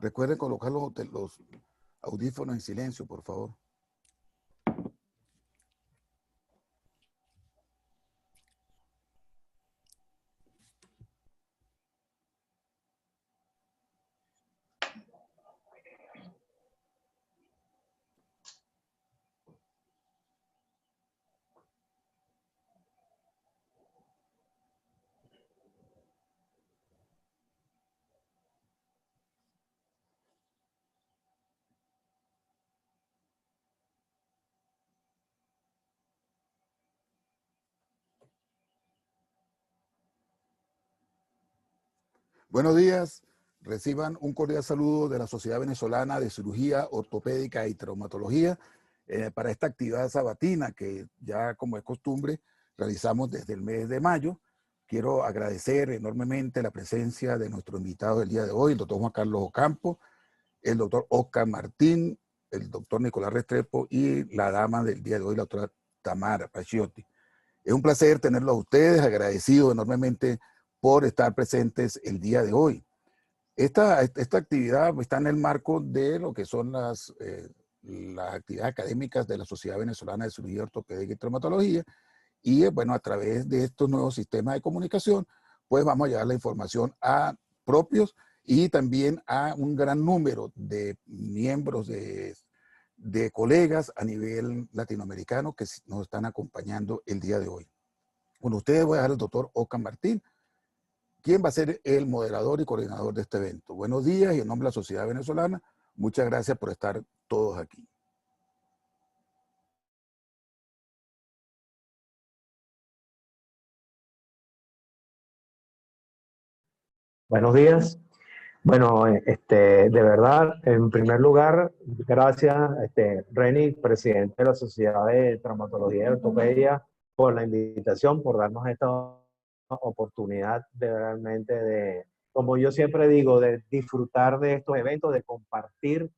Recuerden colocar los audífonos en silencio, por favor. Buenos días. Reciban un cordial saludo de la Sociedad Venezolana de Cirugía Ortopédica y Traumatología para esta actividad sabatina que ya, como es costumbre, realizamos desde el mes de mayo. Quiero agradecer enormemente la presencia de nuestro invitado del día de hoy, el doctor Juan Carlos Ocampo, el doctor Oscar Martín, el doctor Nicolás Restrepo y la dama del día de hoy, la doctora Tamara Pacciotti. Es un placer tenerlos a ustedes, agradecido enormemente por estar presentes el día de hoy. Esta actividad está en el marco de lo que son las actividades académicas de la Sociedad Venezolana de Cirugía Ortopédica y Traumatología, y bueno, a través de estos nuevos sistemas de comunicación, pues vamos a llevar la información a propios y también a un gran número de miembros de colegas a nivel latinoamericano que nos están acompañando el día de hoy. Con ustedes voy a dejar al doctor Oscar Martín, quien va a ser el moderador y coordinador de este evento. Buenos días y en nombre de la Sociedad Venezolana, muchas gracias por estar todos aquí. Buenos días. Bueno, de verdad, en primer lugar, gracias, Reni, presidente de la Sociedad de Traumatología y Ortopedia, por la invitación, por darnos esta oportunidad de realmente como yo siempre digo, de disfrutar de estos eventos, de compartir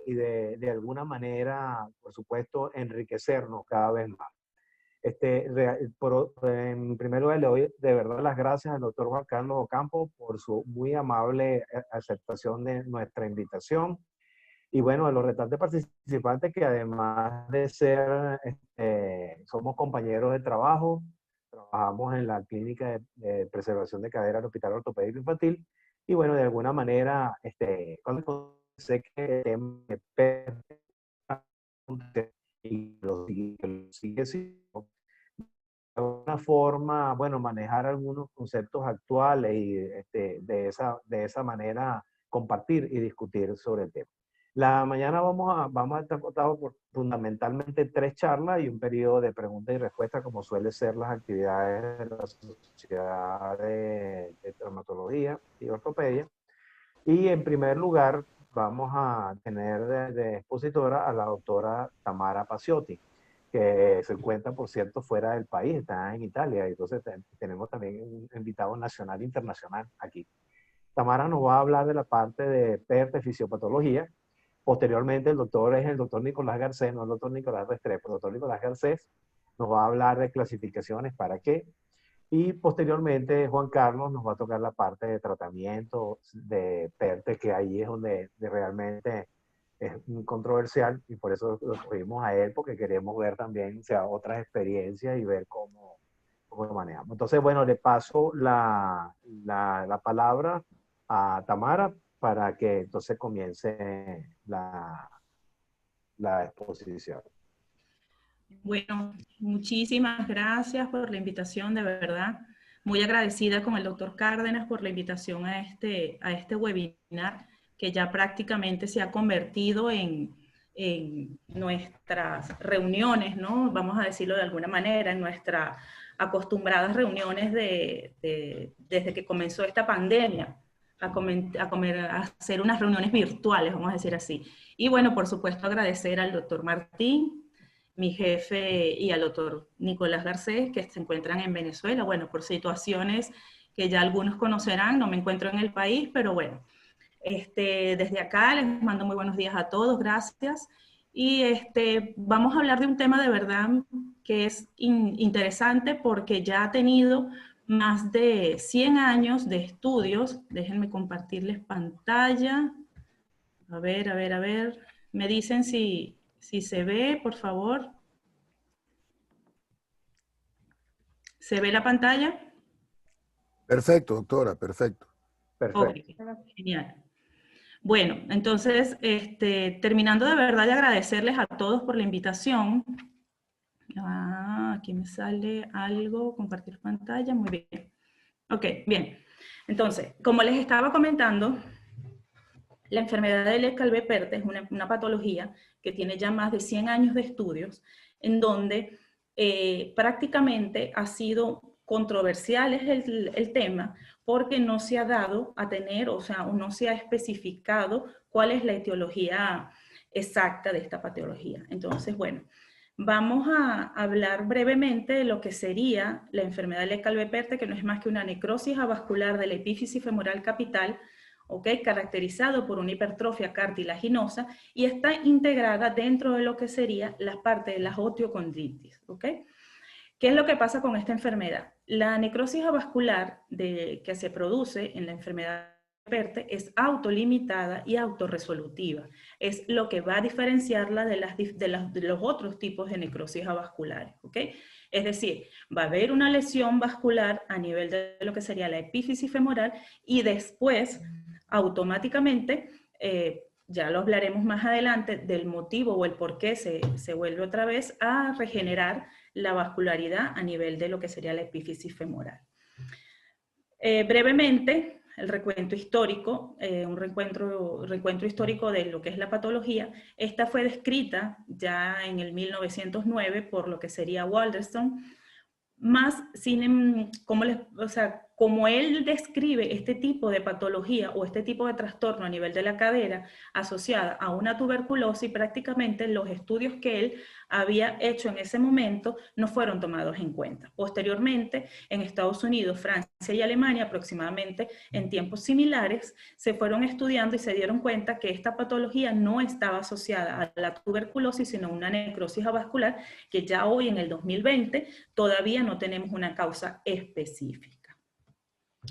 y de alguna manera, por supuesto, enriquecernos cada vez más. En primer lugar, le doy de verdad las gracias al doctor Juan Carlos Ocampo por su muy amable aceptación de nuestra invitación. Y bueno, a los restantes participantes que además de ser, somos compañeros de trabajo, trabajamos en la clínica de preservación de cadera del Hospital Ortopédico Infantil. Y bueno, de alguna manera, cuando sé que el tema y lo sigue siendo de alguna forma, bueno, manejar algunos conceptos actuales y de esa manera compartir y discutir sobre el tema. La mañana vamos a estar contados por fundamentalmente 3 charlas y un periodo de preguntas y respuestas, como suele ser las actividades de la Sociedad de Traumatología y Ortopedia. Y en primer lugar, vamos a tener de expositora a la doctora Tamara Pacciotti, que se encuentra, por cierto, fuera del país, está en Italia. Entonces tenemos también un invitado nacional e internacional aquí. Tamara nos va a hablar de la parte de PERTE, fisiopatología. Posteriormente, el doctor Nicolás Garcés, no el doctor Nicolás Restrepo, el doctor Nicolás Garcés nos va a hablar de clasificaciones, para qué. Y posteriormente Juan Carlos nos va a tocar la parte de tratamiento de PERTE, que ahí es donde realmente es controversial, y por eso lo escogimos a él, porque queremos ver también, o sea, otras experiencias y ver cómo lo manejamos. Entonces, bueno, le paso la palabra a Tamara para que entonces comience la exposición. Bueno, muchísimas gracias por la invitación, de verdad. Muy agradecida con el doctor Cárdenas por la invitación a este webinar, que ya prácticamente se ha convertido en nuestras reuniones, ¿no? Vamos a decirlo de alguna manera, en nuestras acostumbradas reuniones desde que comenzó esta pandemia, a hacer unas reuniones virtuales, vamos a decir así. Y bueno, por supuesto, agradecer al doctor Martín, mi jefe y al doctor Nicolás Garcés, que se encuentran en Venezuela. Bueno, por situaciones que ya algunos conocerán, no me encuentro en el país, pero bueno, desde acá les mando muy buenos días a todos, gracias. Y vamos a hablar de un tema de verdad que es interesante porque ya ha tenido más de 100 años de estudios. Déjenme compartirles pantalla. A ver, a ver, a ver. Me dicen si se ve, por favor. ¿Se ve la pantalla? Perfecto, doctora, perfecto. Perfecto. Ok, genial. Bueno, entonces, terminando de verdad de agradecerles a todos por la invitación. Aquí me sale algo, compartir pantalla, muy bien. Ok, bien. Entonces, como les estaba comentando, la enfermedad de Leckalve-Perthes es una patología que tiene ya más de 100 años de estudios, en donde prácticamente ha sido controversial el tema, porque no se ha dado a tener, o sea, no se ha especificado cuál es la etiología exacta de esta patología. Entonces, bueno, vamos a hablar brevemente de lo que sería la enfermedad de Leckalve-Perthes, que no es más que una necrosis avascular de la epífisis femoral capital, ¿okay? Caracterizado por una hipertrofia cartilaginosa y está integrada dentro de lo que sería la parte de la osteocondritis. ¿Okay? ¿Qué es lo que pasa con esta enfermedad? La necrosis avascular que se produce en la enfermedad de Perthes es autolimitada y autorresolutiva. Es lo que va a diferenciarla de los otros tipos de necrosis avasculares. ¿Okay? Es decir, va a haber una lesión vascular a nivel de lo que sería la epífisis femoral y después automáticamente, ya lo hablaremos más adelante, del motivo o el por qué se vuelve otra vez a regenerar la vascularidad a nivel de lo que sería la epífisis femoral. Brevemente, el recuento histórico, un recuento histórico de lo que es la patología. Esta fue descrita ya en el 1909 por lo que sería Walderstone, más como él describe este tipo de patología o este tipo de trastorno a nivel de la cadera asociada a una tuberculosis, prácticamente los estudios que él había hecho en ese momento no fueron tomados en cuenta. Posteriormente, en Estados Unidos, Francia y Alemania, aproximadamente en tiempos similares, se fueron estudiando y se dieron cuenta que esta patología no estaba asociada a la tuberculosis, sino a una necrosis avascular que ya hoy en el 2020 todavía no tenemos una causa específica.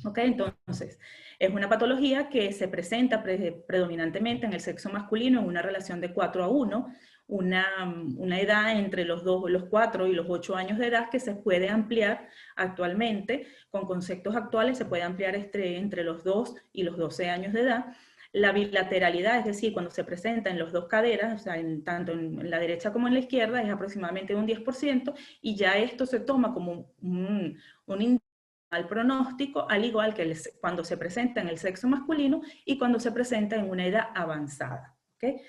¿Ok? Entonces, es una patología que se presenta predominantemente en el sexo masculino en una relación de 4:1, una edad entre los 4 y los 8 años de edad que se puede ampliar actualmente, con conceptos actuales se puede ampliar entre los 2 y los 12 años de edad. La bilateralidad, es decir, cuando se presenta en las dos caderas, o sea, tanto en la derecha como en la izquierda, es aproximadamente un 10%, y ya esto se toma como un al pronóstico, al igual que cuando se presenta en el sexo masculino y cuando se presenta en una edad avanzada. ¿Okay?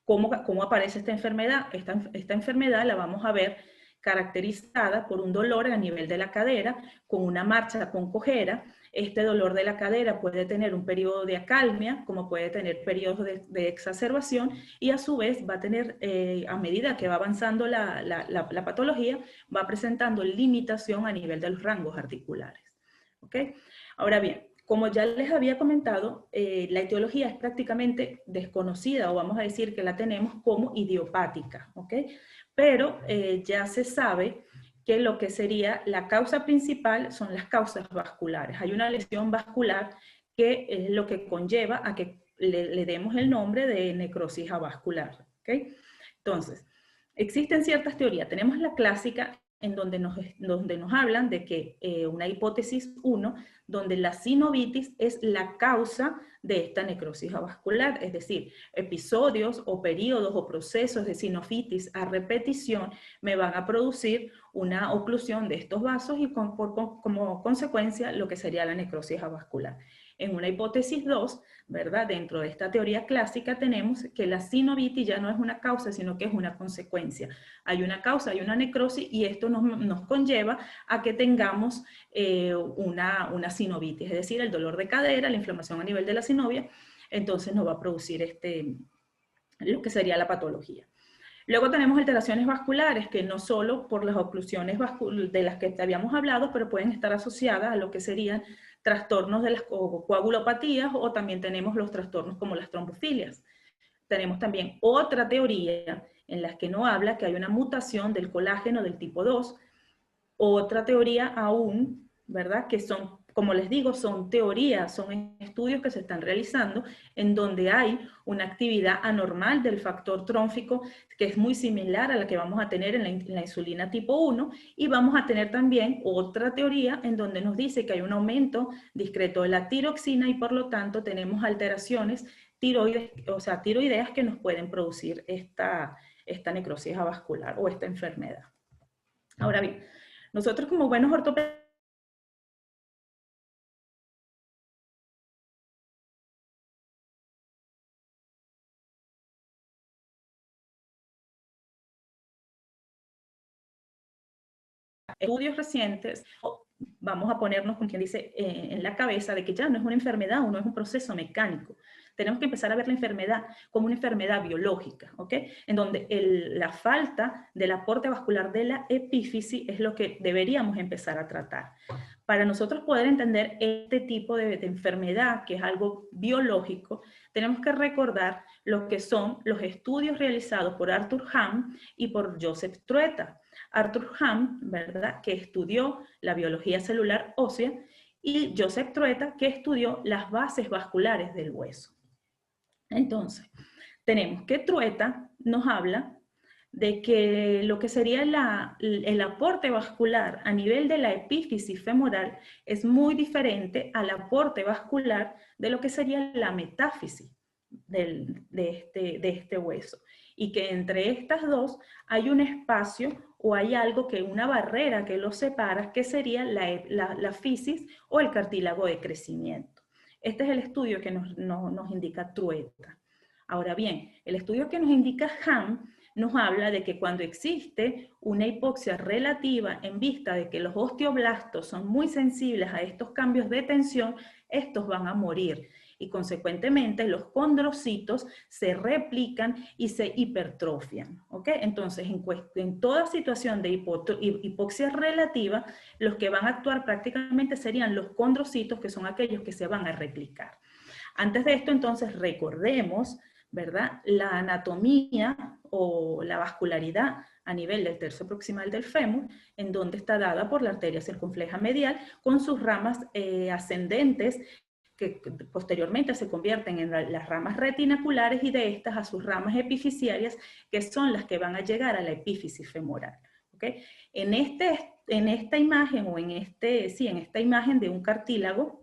¿Cómo aparece esta enfermedad? Esta enfermedad la vamos a ver caracterizada por un dolor a nivel de la cadera, con una marcha con cojera. Este dolor de la cadera puede tener un periodo de acalmia, como puede tener periodos de exacerbación, y a su vez va a tener, a medida que va avanzando la patología, va presentando limitación a nivel de los rangos articulares. ¿Okay? Ahora bien, como ya les había comentado, la etiología es prácticamente desconocida, o vamos a decir que la tenemos como idiopática, ¿ok? Pero ya se sabe que lo que sería la causa principal son las causas vasculares. Hay una lesión vascular que es lo que conlleva a que le demos el nombre de necrosis avascular, ¿ok? Entonces, existen ciertas teorías. Tenemos la clásica en donde nos hablan de que una hipótesis 1, donde la sinovitis es la causa de esta necrosis avascular, es decir, episodios o periodos o procesos de sinovitis a repetición me van a producir una oclusión de estos vasos y como consecuencia lo que sería la necrosis avascular. En una hipótesis 2, ¿verdad? Dentro de esta teoría clásica tenemos que la sinovitis ya no es una causa, sino que es una consecuencia. Hay una causa, hay una necrosis y esto nos conlleva a que tengamos una sinovitis, es decir, el dolor de cadera, la inflamación a nivel de la sinovia, entonces nos va a producir lo que sería la patología. Luego tenemos alteraciones vasculares, que no solo por las oclusiones de las que habíamos hablado, pero pueden estar asociadas a lo que serían trastornos de las coagulopatías, o también tenemos los trastornos como las trombofilias. Tenemos también otra teoría en la que no habla que hay una mutación del colágeno del tipo 2. Otra teoría aún, ¿verdad? Que son, como les digo, son teorías, son estudios que se están realizando en donde hay una actividad anormal del factor trófico que es muy similar a la que vamos a tener en la insulina tipo 1, y vamos a tener también otra teoría en donde nos dice que hay un aumento discreto de la tiroxina y por lo tanto tenemos alteraciones tiroideas que nos pueden producir esta necrosis avascular o esta enfermedad. Ahora bien, nosotros como buenos ortopedistas estudios recientes, vamos a ponernos, con quien dice, en la cabeza de que ya no es una enfermedad o no es un proceso mecánico. Tenemos que empezar a ver la enfermedad como una enfermedad biológica, ¿ok? En donde la falta del aporte vascular de la epífisis es lo que deberíamos empezar a tratar. Para nosotros poder entender este tipo de enfermedad, que es algo biológico, tenemos que recordar lo que son los estudios realizados por Arthur Ham y por Joseph Trueta. Arthur Ham, ¿verdad?, que estudió la biología celular ósea, y Joseph Trueta, que estudió las bases vasculares del hueso. Entonces, tenemos que Trueta nos habla de que lo que sería el aporte vascular a nivel de la epífisis femoral es muy diferente al aporte vascular de lo que sería la metáfisis de este hueso. Y que entre estas dos hay un espacio o hay algo una barrera que los separa, que sería la fisis o el cartílago de crecimiento. Este es el estudio que nos indica Trueta. Ahora bien, el estudio que nos indica Ham nos habla de que cuando existe una hipoxia relativa en vista de que los osteoblastos son muy sensibles a estos cambios de tensión, estos van a morir. Y consecuentemente los condrocitos se replican y se hipertrofian, ¿ok? Entonces, en toda situación de hipoxia relativa, los que van a actuar prácticamente serían los condrocitos, que son aquellos que se van a replicar. Antes de esto, entonces, recordemos, ¿verdad?, la anatomía o la vascularidad a nivel del tercio proximal del fémur, en donde está dada por la arteria circunfleja medial, con sus ramas ascendentes, que posteriormente se convierten en las ramas retinaculares, y de estas a sus ramas epifisiarias, que son las que van a llegar a la epífisis femoral. ¿Okay? En esta imagen, o en esta imagen de un cartílago,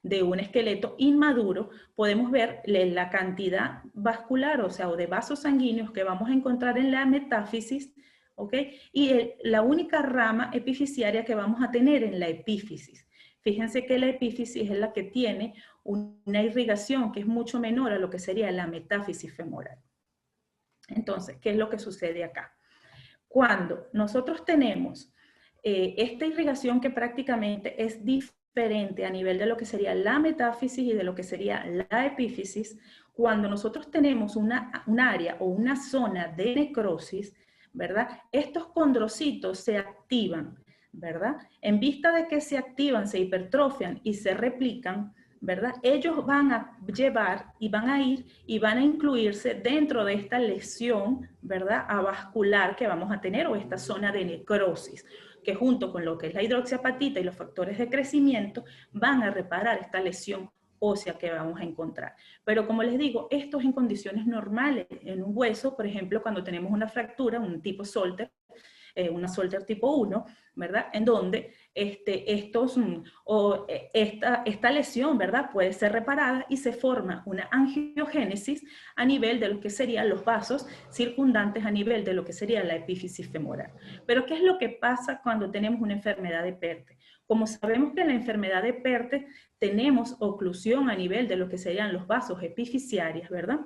de un esqueleto inmaduro, podemos ver la cantidad vascular, o de vasos sanguíneos que vamos a encontrar en la metáfisis, ¿ok? Y la única rama epifisiaria que vamos a tener en la epífisis. Fíjense que la epífisis es la que tiene una irrigación que es mucho menor a lo que sería la metáfisis femoral. Entonces, ¿qué es lo que sucede acá? Cuando nosotros tenemos esta irrigación que prácticamente es diferente a nivel de lo que sería la metáfisis y de lo que sería la epífisis, cuando nosotros tenemos un área o una zona de necrosis, ¿verdad? Estos condrocitos se activan, ¿verdad? En vista de que se activan, se hipertrofian y se replican, ¿verdad? Ellos van a llevar y van a ir y van a incluirse dentro de esta lesión, ¿verdad?, avascular que vamos a tener, o esta zona de necrosis, que junto con lo que es la hidroxiapatita y los factores de crecimiento van a reparar esta lesión ósea que vamos a encontrar. Pero como les digo, esto es en condiciones normales. En un hueso, por ejemplo, cuando tenemos una fractura, un tipo Solter, una Solter tipo 1, ¿verdad? En donde esta lesión, ¿verdad?, puede ser reparada y se forma una angiogénesis a nivel de lo que serían los vasos circundantes, a nivel de lo que sería la epífisis femoral. Pero ¿qué es lo que pasa cuando tenemos una enfermedad de Perthes? Como sabemos que en la enfermedad de Perthes tenemos oclusión a nivel de lo que serían los vasos epifisiarios, ¿verdad?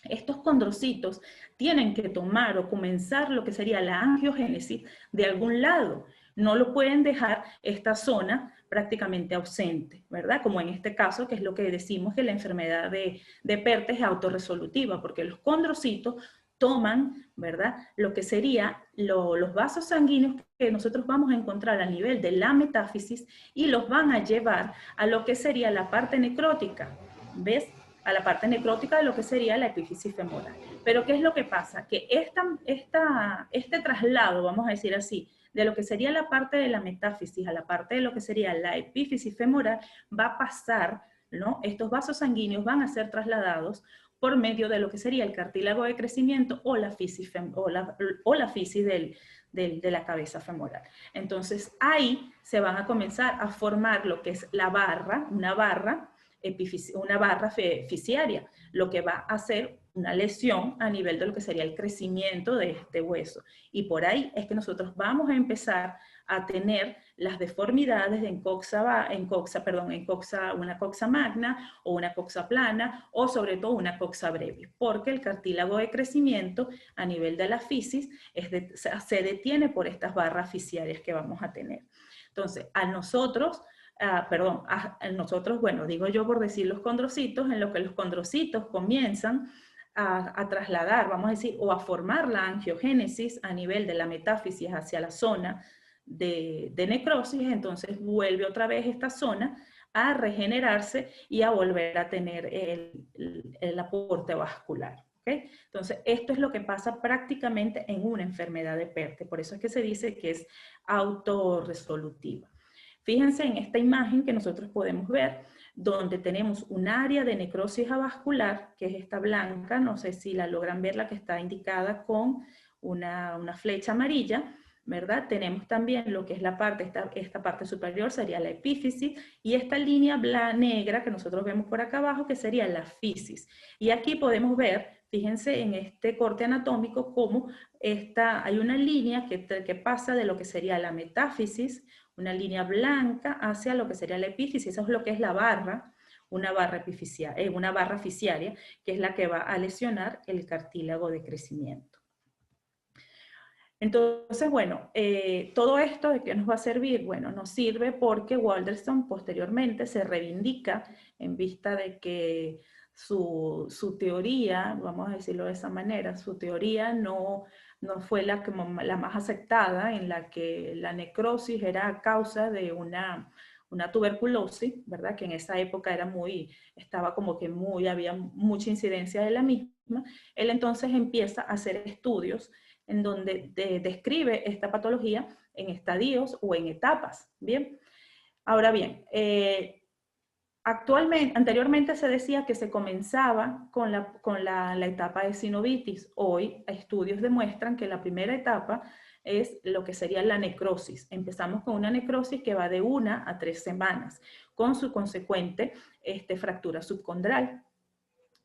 Estos condrocitos tienen que tomar o comenzar lo que sería la angiogénesis de algún lado. No lo pueden dejar esta zona prácticamente ausente, ¿verdad? Como en este caso, que es lo que decimos que la enfermedad de Perthes es autorresolutiva, porque los condrocitos toman, ¿verdad?, lo que sería los vasos sanguíneos que nosotros vamos a encontrar a nivel de la metáfisis y los van a llevar a lo que sería la parte necrótica, ¿ves? A la parte necrótica de lo que sería la epífisis femoral. Pero ¿qué es lo que pasa? Que este traslado, vamos a decir así, de lo que sería la parte de la metáfisis a la parte de lo que sería la epífisis femoral, va a pasar, ¿no? Estos vasos sanguíneos van a ser trasladados por medio de lo que sería el cartílago de crecimiento o la fisis, de la cabeza femoral. Entonces ahí se van a comenzar a formar lo que es la barra, una barra fisiaria, lo que va a hacer una lesión a nivel de lo que sería el crecimiento de este hueso. Y por ahí es que nosotros vamos a empezar a tener las deformidades de una coxa magna o una coxa plana o sobre todo una coxa brevis, porque el cartílago de crecimiento a nivel de la fisis se detiene por estas barras fisiarias que vamos a tener. Entonces, a nosotros, bueno, digo yo por decir los condrocitos, en lo que los condrocitos comienzan a trasladar, vamos a decir, o a formar la angiogénesis a nivel de la metáfisis hacia la zona de necrosis, entonces vuelve otra vez esta zona a regenerarse y a volver a tener el aporte vascular. ¿Okay? Entonces, esto es lo que pasa prácticamente en una enfermedad de Perthes, por eso es que se dice que es autorresolutiva. Fíjense en esta imagen que nosotros podemos ver, donde tenemos un área de necrosis avascular, que es esta blanca, no sé si la logran ver, la que está indicada con una flecha amarilla, ¿verdad? Tenemos también lo que es la parte, esta parte superior sería la epífisis, y esta línea negra que nosotros vemos por acá abajo, que sería la fisis. Y aquí podemos ver, fíjense en este corte anatómico, cómo hay una línea que pasa de lo que sería la metáfisis, una línea blanca, hacia lo que sería la epífisis. Eso es lo que es la barra, una barra fisiaria, que es la que va a lesionar el cartílago de crecimiento. Entonces, bueno, todo esto ¿de qué nos va a servir? Bueno, nos sirve porque Walderstone posteriormente se reivindica en vista de que su teoría, vamos a decirlo de esa manera, su teoría no fue la más aceptada, en la que la necrosis era a causa de una tuberculosis, ¿verdad? Que en esa época había mucha incidencia de la misma. Él entonces empieza a hacer estudios en donde describe esta patología en estadios o en etapas, ¿bien? Ahora bien, anteriormente se decía que se comenzaba con la etapa de sinovitis. Hoy estudios demuestran que la primera etapa es lo que sería la necrosis. Empezamos con una necrosis que va de 1 a 3 semanas, con su consecuente fractura subcondral.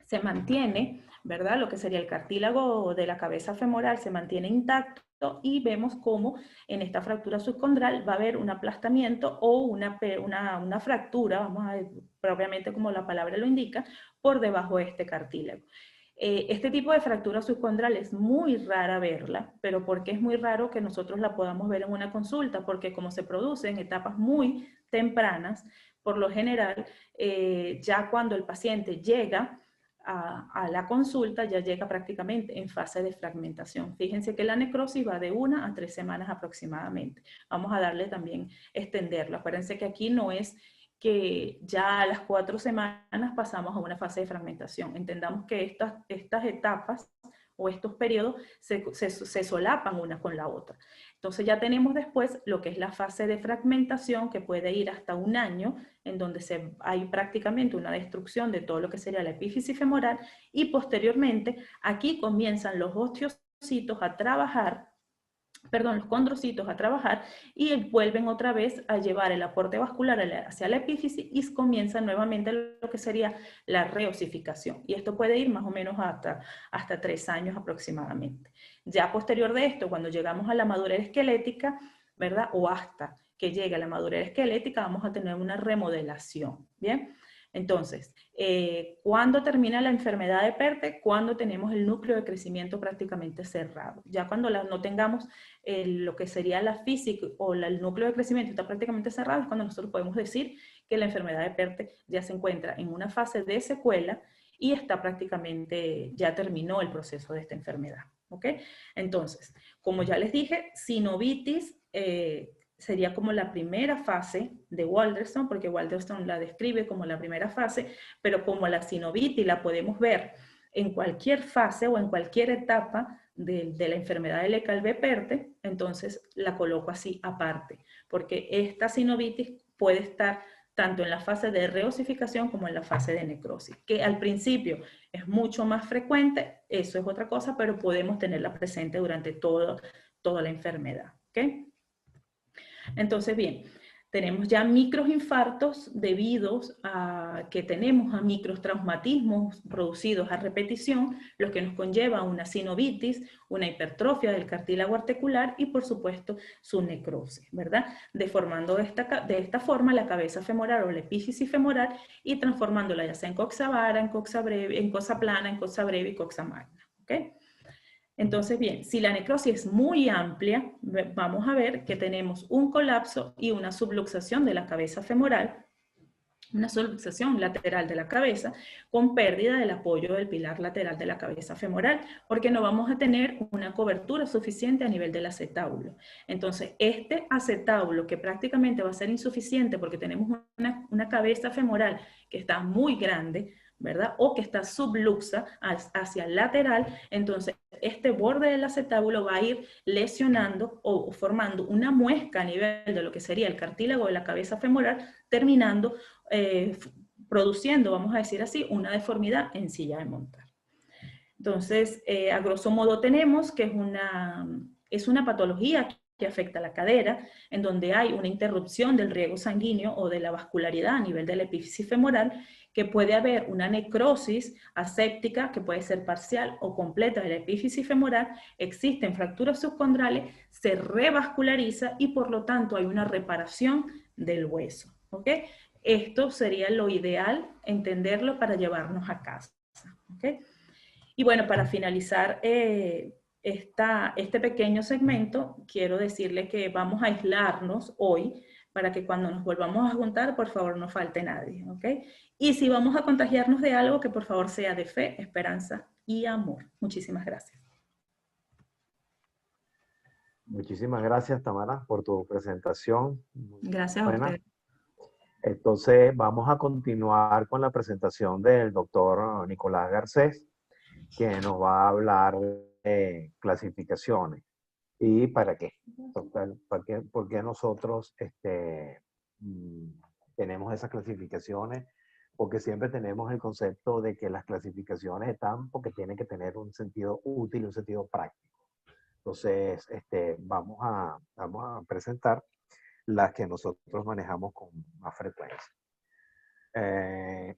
Se mantiene, ¿verdad? Lo que sería el cartílago de la cabeza femoral se mantiene intacto y vemos cómo en esta fractura subcondral va a haber un aplastamiento o una fractura, vamos a ver, propiamente como la palabra lo indica, por debajo de este cartílago. Este tipo de fractura subcondral es muy rara verla, pero ¿por qué es muy raro que nosotros la podamos ver en una consulta? Porque como se produce en etapas muy tempranas, por lo general, ya cuando el paciente llega a la consulta, ya llega prácticamente en fase de fragmentación. Fíjense que la necrosis va de 1 a 3 semanas aproximadamente. Vamos a darle también, extenderlo. Acuérdense que aquí no es que ya a las 4 semanas pasamos a una fase de fragmentación. Entendamos que estas etapas o estos periodos se solapan una con la otra. Entonces ya tenemos después lo que es la fase de fragmentación, que puede ir hasta 1 año, en donde hay prácticamente una destrucción de todo lo que sería la epífisis femoral, y posteriormente aquí comienzan los osteocitos a trabajar, los condrocitos a trabajar, y vuelven otra vez a llevar el aporte vascular hacia la epífisis y comienza nuevamente lo que sería la reosificación. Y esto puede ir más o menos hasta 3 años aproximadamente. Ya posterior de esto, cuando llegamos a la madurez esquelética, ¿verdad? O hasta que llegue a la madurez esquelética, vamos a tener una remodelación, ¿bien? Entonces, ¿cuándo termina la enfermedad de Perthes? Cuando tenemos el núcleo de crecimiento prácticamente cerrado. Ya cuando no tengamos lo que sería la física o el núcleo de crecimiento está prácticamente cerrado, es cuando nosotros podemos decir que la enfermedad de Perthes ya se encuentra en una fase de secuela y está prácticamente, ya terminó el proceso de esta enfermedad. ¿Ok? Entonces, como ya les dije, sinovitis sería como la primera fase de Waldenström, porque Waldenström la describe como la primera fase, pero como la sinovitis la podemos ver en cualquier fase o en cualquier etapa de la enfermedad de Leckalve-Perte, entonces la coloco así aparte, porque esta sinovitis puede estar tanto en la fase de reosificación como en la fase de necrosis, que al principio es mucho más frecuente, eso es otra cosa, pero podemos tenerla presente durante toda la enfermedad. ¿Okay? Entonces, bien, tenemos ya microinfartos debidos a que tenemos a microtraumatismos producidos a repetición, lo que nos conlleva a una sinovitis, una hipertrofia del cartílago articular y, por supuesto, su necrosis, ¿verdad? Deformando de esta forma la cabeza femoral o la epífisis femoral y transformándola ya sea en coxa vara, en coxa breve, en coxa plana, en coxa breve y coxa magna, ¿ok? Entonces, bien, si la necrosis es muy amplia, vamos a ver que tenemos un colapso y una subluxación de la cabeza femoral, una subluxación lateral de la cabeza con pérdida del apoyo del pilar lateral de la cabeza femoral, porque no vamos a tener una cobertura suficiente a nivel del acetábulo. Entonces, este acetábulo que prácticamente va a ser insuficiente porque tenemos una cabeza femoral que está muy grande, ¿verdad? O que está subluxa hacia el lateral, entonces este borde del acetábulo va a ir lesionando o formando una muesca a nivel de lo que sería el cartílago de la cabeza femoral, terminando produciendo, vamos a decir así, una deformidad en silla de montar. Entonces, a grosso modo tenemos que es una patología que afecta a la cadera, en donde hay una interrupción del riego sanguíneo o de la vascularidad a nivel de la epífisis femoral, que puede haber una necrosis aséptica, que puede ser parcial o completa de la epífisis femoral, existen fracturas subcondrales, se revasculariza y por lo tanto hay una reparación del hueso. ¿Ok? Esto sería lo ideal, entenderlo para llevarnos a casa. ¿Ok? Y bueno, para finalizar este pequeño segmento, quiero decirle que vamos a aislarnos hoy para que cuando nos volvamos a juntar, por favor, no falte nadie, ¿ok? Y si vamos a contagiarnos de algo, que por favor sea de fe, esperanza y amor. Muchísimas gracias. Muchísimas gracias, Tamara, por tu presentación. Gracias a ustedes. Entonces, vamos a continuar con la presentación del doctor Nicolás Garcés, que nos va a hablar de clasificaciones. ¿Y para qué? ¿Por qué nosotros tenemos esas clasificaciones? Porque siempre tenemos el concepto de que las clasificaciones están porque tienen que tener un sentido útil, un sentido práctico. Entonces, vamos a presentar las que nosotros manejamos con más frecuencia.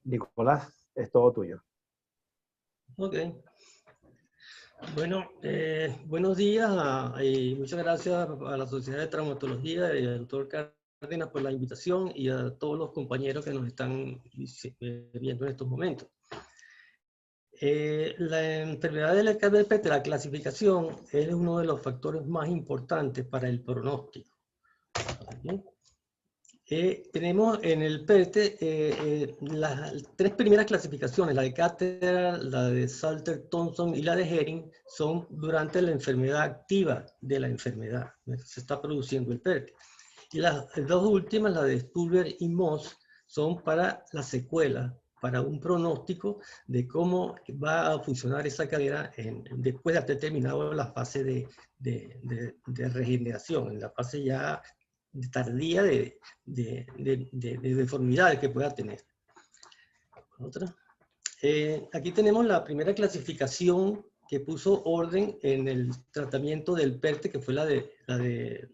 Nicolás, es todo tuyo. Ok. Bueno, buenos días y muchas gracias a la Sociedad de Traumatología y al doctor Cárdenas por la invitación y a todos los compañeros que nos están viendo en estos momentos. La enfermedad de Leckalve-Perte, la clasificación, es uno de los factores más importantes para el pronóstico. ¿Sí? Tenemos en el PERTE las tres primeras clasificaciones, la de Catterall, la de Salter-Thompson y la de Herring, son durante la enfermedad activa de la enfermedad. Se está produciendo el PERTE. Y las dos últimas, la de Stulber y Moss, son para la secuela, para un pronóstico de cómo va a funcionar esa cadera después de haber terminado la fase de regeneración, en la fase ya tardía de deformidades que pueda tener. Otra. Aquí tenemos la primera clasificación que puso orden en el tratamiento del PERTE, que fue la de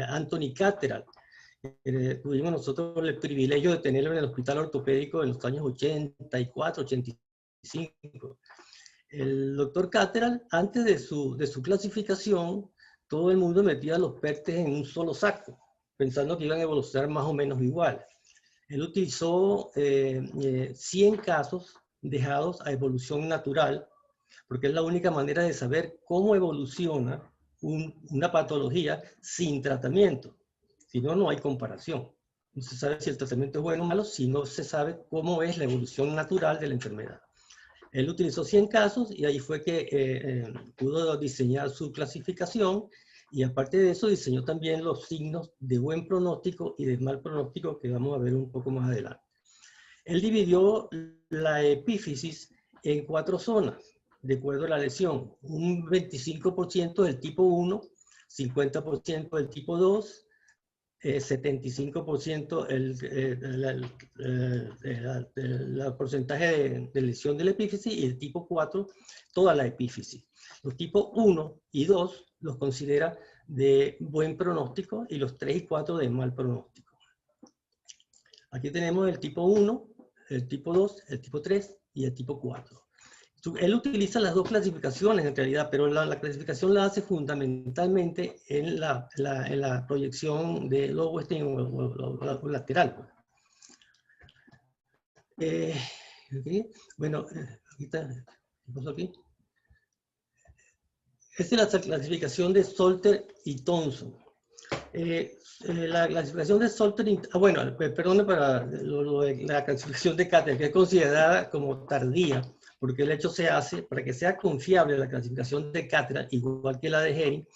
Anthony Catterall. Tuvimos nosotros el privilegio de tenerlo en el hospital ortopédico en los años 84, 85. El doctor Catterall, antes de su clasificación, todo el mundo metía los PERTES en un solo saco, pensando que iban a evolucionar más o menos igual. Él utilizó 100 casos dejados a evolución natural, porque es la única manera de saber cómo evoluciona una patología sin tratamiento. Si no, no hay comparación. No se sabe si el tratamiento es bueno o malo, si no se sabe cómo es la evolución natural de la enfermedad. Él utilizó 100 casos y ahí fue que pudo diseñar su clasificación, y aparte de eso diseñó también los signos de buen pronóstico y de mal pronóstico que vamos a ver un poco más adelante. Él dividió la epífisis en 4 zonas, de acuerdo a la lesión. Un 25% del tipo 1, 50% del tipo 2, 75% el porcentaje de lesión de la epífisis, y el tipo 4, toda la epífisis. Los tipos 1 y 2 los considera de buen pronóstico y los 3 y 4 de mal pronóstico. Aquí tenemos el tipo 1, el tipo 2, el tipo 3 y el tipo 4. Él utiliza las dos clasificaciones en realidad, pero la clasificación la hace fundamentalmente en la proyección de Lowenstein o lateral. Okay. Bueno, ahorita, ¿qué pasó aquí? Esta es la clasificación de Salter y Thompson. La clasificación de Salter, bueno, perdón para la clasificación de Cattell, que es considerada como tardía, porque el hecho se hace, para que sea confiable la clasificación de Cattell, igual que la de Hering,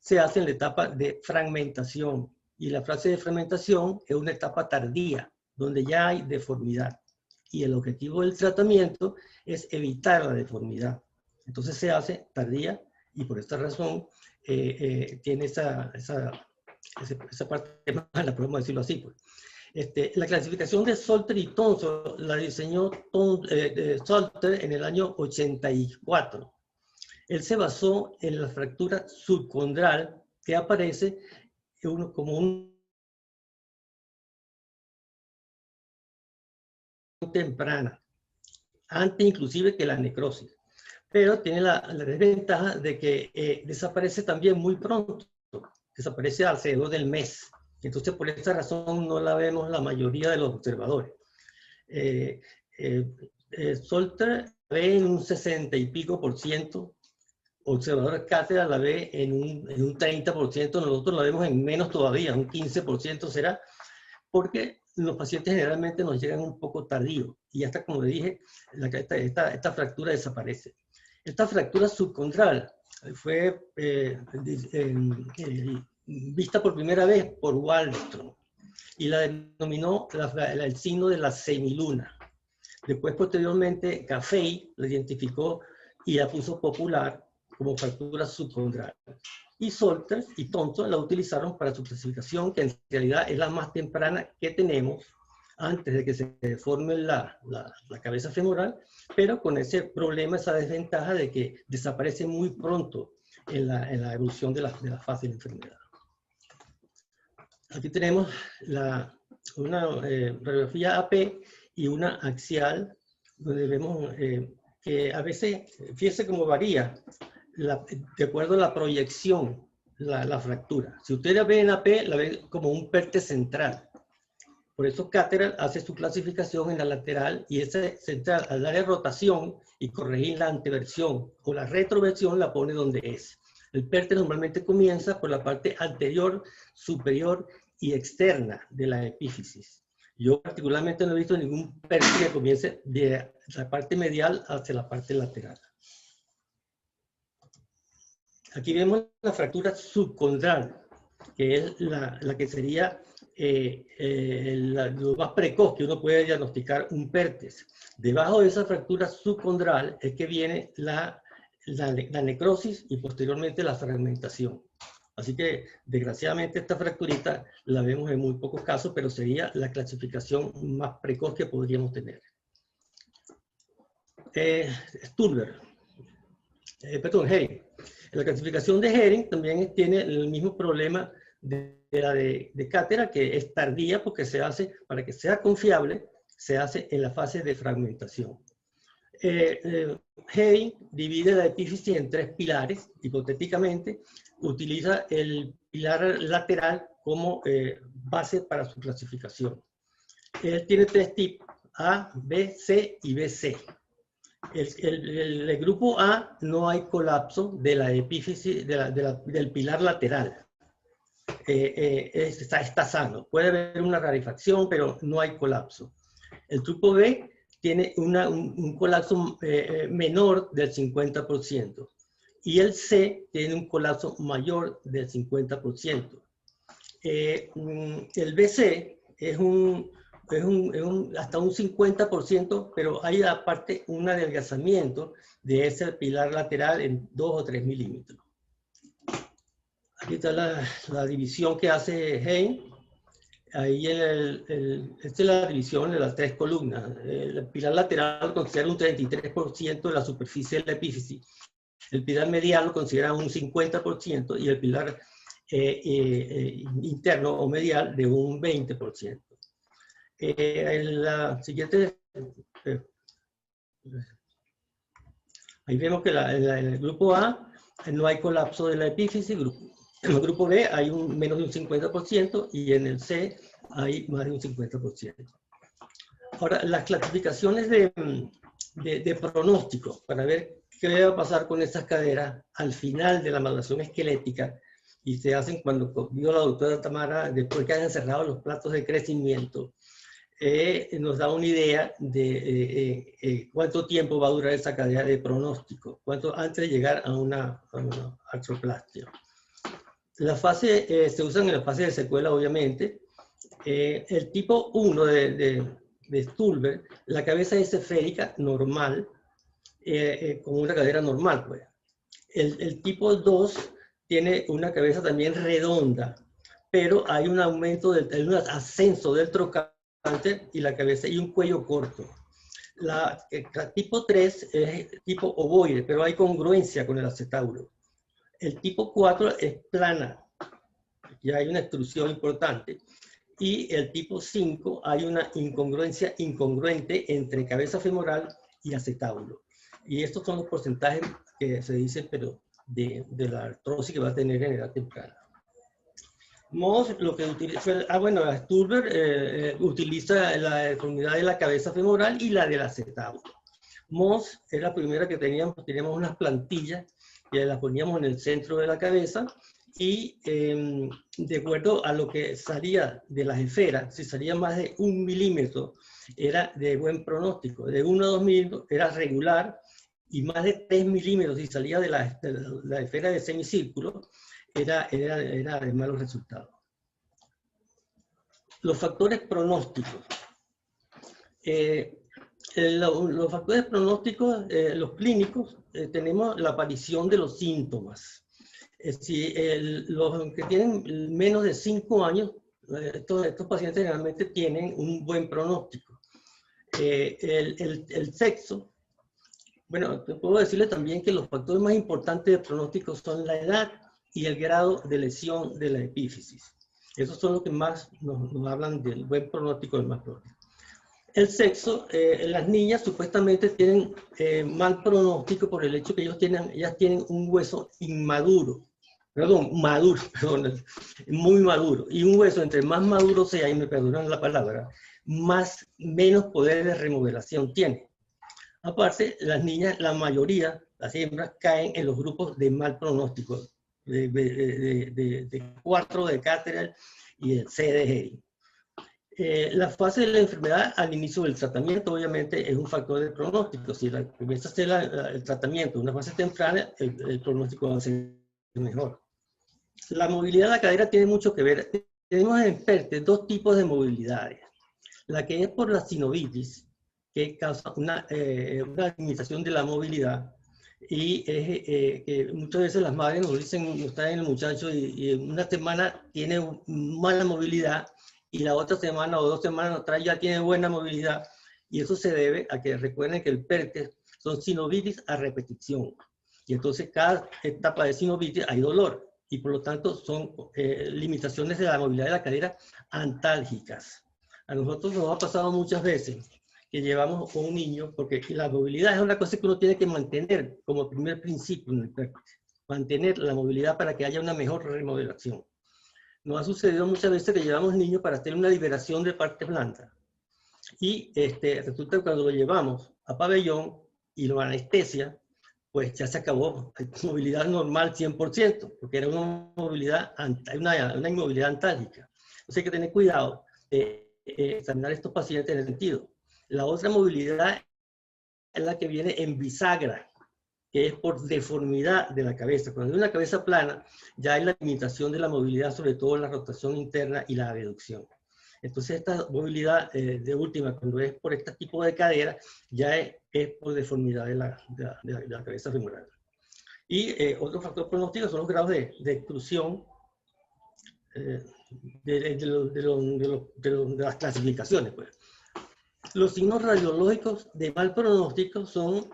se hace en la etapa de fragmentación. Y la fase de fragmentación es una etapa tardía, donde ya hay deformidad. Y el objetivo del tratamiento es evitar la deformidad. Entonces se hace tardía, y por esta razón tiene esa parte mala, podemos decirlo así. Pues. La clasificación de Salter y Thompson la diseñó Salter en el año 84. Él se basó en la fractura subcondral que aparece como un temprana, antes inclusive que la necrosis. Pero tiene la desventaja de que desaparece también muy pronto, desaparece alrededor del mes. Entonces, por esta razón no la vemos la mayoría de los observadores. Salter ve en un 60 y pico %, observadores Cattell la ve en un 30%, nosotros la vemos en menos todavía, un 15% será, porque los pacientes generalmente nos llegan un poco tardío, y hasta, como le dije, esta fractura desaparece. Esta fractura subcondral fue vista por primera vez por Wallström y la denominó el signo de la semiluna. Después, posteriormente, Caffey la identificó y la puso popular como fractura subcondral. Y Salter y Thompson la utilizaron para su clasificación, que en realidad es la más temprana que tenemos antes de que se deforme la cabeza femoral, pero con ese problema, esa desventaja de que desaparece muy pronto en la evolución de la fase de la enfermedad. Aquí tenemos una radiografía AP y una axial, donde vemos que a veces, fíjese cómo varía, de acuerdo a la proyección, la fractura. Si usted la ve en AP, la ve como un PERTE central. Por eso Cattell hace su clasificación en la lateral, y ese central, al darle rotación y corregir la anteversión o la retroversión, la pone donde es. El PERTE normalmente comienza por la parte anterior, superior y externa de la epífisis. Yo particularmente no he visto ningún PERTE que comience de la parte medial hacia la parte lateral. Aquí vemos la fractura subcondral, que es la que sería lo más precoz que uno puede diagnosticar un PERTES. Debajo de esa fractura subcondral es que viene la necrosis y posteriormente la fragmentación. Así que, desgraciadamente, esta fracturita la vemos en muy pocos casos, pero sería la clasificación más precoz que podríamos tener. Sturber. Perdón, Hering. La clasificación de Hering también tiene el mismo problema de la de Cattell, que es tardía porque se hace, para que sea confiable, se hace en la fase de fragmentación. Hering divide la epífisis en 3 pilares, hipotéticamente, utiliza el pilar lateral como base para su clasificación. Él tiene 3 tipos, A, B, C y BC. El grupo A no hay colapso de la epífisis, del pilar lateral. Está sano. Puede haber una rarefacción, pero no hay colapso. El grupo B tiene un colapso menor del 50%. Y el C tiene un colapso mayor del 50%. El BC es hasta un 50%, pero hay aparte un adelgazamiento de ese pilar lateral en 2 o 3 milímetros. Aquí está la división que hace Hein. Ahí esta es la división de las 3 columnas. El pilar lateral considera un 33% de la superficie de la epífisis. El pilar medial lo considera un 50% y el pilar interno o medial de un 20%. La siguiente, ahí vemos que en el grupo A no hay colapso de la epífisis, en el grupo B hay menos de un 50% y en el C hay más de un 50%. Ahora, las clasificaciones de pronóstico para ver qué va a pasar con estas caderas al final de la maduración esquelética, y se hacen cuando vio la doctora Tamara, después que hayan cerrado los platos de crecimiento, nos da una idea de cuánto tiempo va a durar esa cadera de pronóstico, cuánto antes de llegar a una artroplastia. La fase, se usan en la fase de secuela, obviamente. El tipo 1 de Stulberg, la cabeza es esférica, normal, con una cadera normal, pues. El tipo 2 tiene una cabeza también redonda, pero hay un aumento, hay un ascenso del trocante y la cabeza y un cuello corto. La tipo 3 es tipo ovoide, pero hay congruencia con el acetauro. El tipo 4 es plana, ya hay una extrusión importante. Y el tipo 5 hay una incongruencia incongruente entre cabeza femoral y acetauro. Y estos son los porcentajes que se dicen, pero de la artrosis que va a tener en edad temprana. Mohs lo que utiliza, Stulberg utiliza la deformidad de la cabeza femoral y la del acetauro. Mohs es la primera que teníamos unas plantillas que las poníamos en el centro de la cabeza y de acuerdo a lo que salía de las esferas, si salía más de 1 milímetro era de buen pronóstico, de 1 a 2 milímetros era regular, y más de 3 milímetros si salía de la esfera de semicírculo era de malos resultados. Los factores pronósticos. Los factores pronósticos, los clínicos, tenemos la aparición de los síntomas. Si los que tienen menos de 5 años, estos pacientes generalmente tienen un buen pronóstico. El sexo, bueno, puedo decirle también que los factores más importantes de pronóstico son la edad y el grado de lesión de la epífisis. Esos son los que más nos hablan del buen pronóstico, del mal pronóstico. El sexo, las niñas supuestamente tienen mal pronóstico por el hecho que ellas tienen un hueso inmaduro. Maduro, muy maduro. Y un hueso, entre más maduro sea, y me perdonan la palabra, menos poder de remodelación tiene. Aparte, las niñas, la mayoría, las hembras, caen en los grupos de mal pronóstico, de 4 de Cathedral y el C de Hering. La fase de la enfermedad al inicio del tratamiento, obviamente, es un factor de pronóstico. Si comienza a hacer el tratamiento en una fase temprana, el pronóstico va a ser mejor. La movilidad de la cadera tiene mucho que ver. Tenemos en PERTE 2 tipos de movilidades. La que es por la sinovitis, que causa una limitación de la movilidad, y que muchas veces las madres nos dicen, nos traen el muchacho y en una semana tiene mala movilidad y la otra semana o 2 semanas nos trae ya tiene buena movilidad, y eso se debe a que recuerden que el PERTE son sinovitis a repetición, y entonces cada etapa de sinovitis hay dolor, y por lo tanto son limitaciones de la movilidad de la cadera antálgicas. A nosotros nos ha pasado muchas veces que llevamos con un niño, porque la movilidad es una cosa que uno tiene que mantener como primer principio en el PERTE, mantener la movilidad para que haya una mejor remodelación. Nos ha sucedido muchas veces que llevamos niños para hacer una liberación de parte blanda, y resulta que cuando lo llevamos a pabellón y lo anestesia, pues ya se acabó, hay movilidad normal 100%, porque era una movilidad, una inmovilidad antálgica. Entonces hay que tener cuidado de examinar a estos pacientes en el sentido. La otra movilidad es la que viene en bisagra, que es por deformidad de la cabeza. Cuando hay una cabeza plana, ya hay la limitación de la movilidad, sobre todo la rotación interna y la abducción. Entonces, esta movilidad de última, cuando es por este tipo de cadera, ya es por deformidad de la cabeza femoral. Y otro factor pronóstico son los grados de extrusión de las clasificaciones. Pues. Los signos radiológicos de mal pronóstico son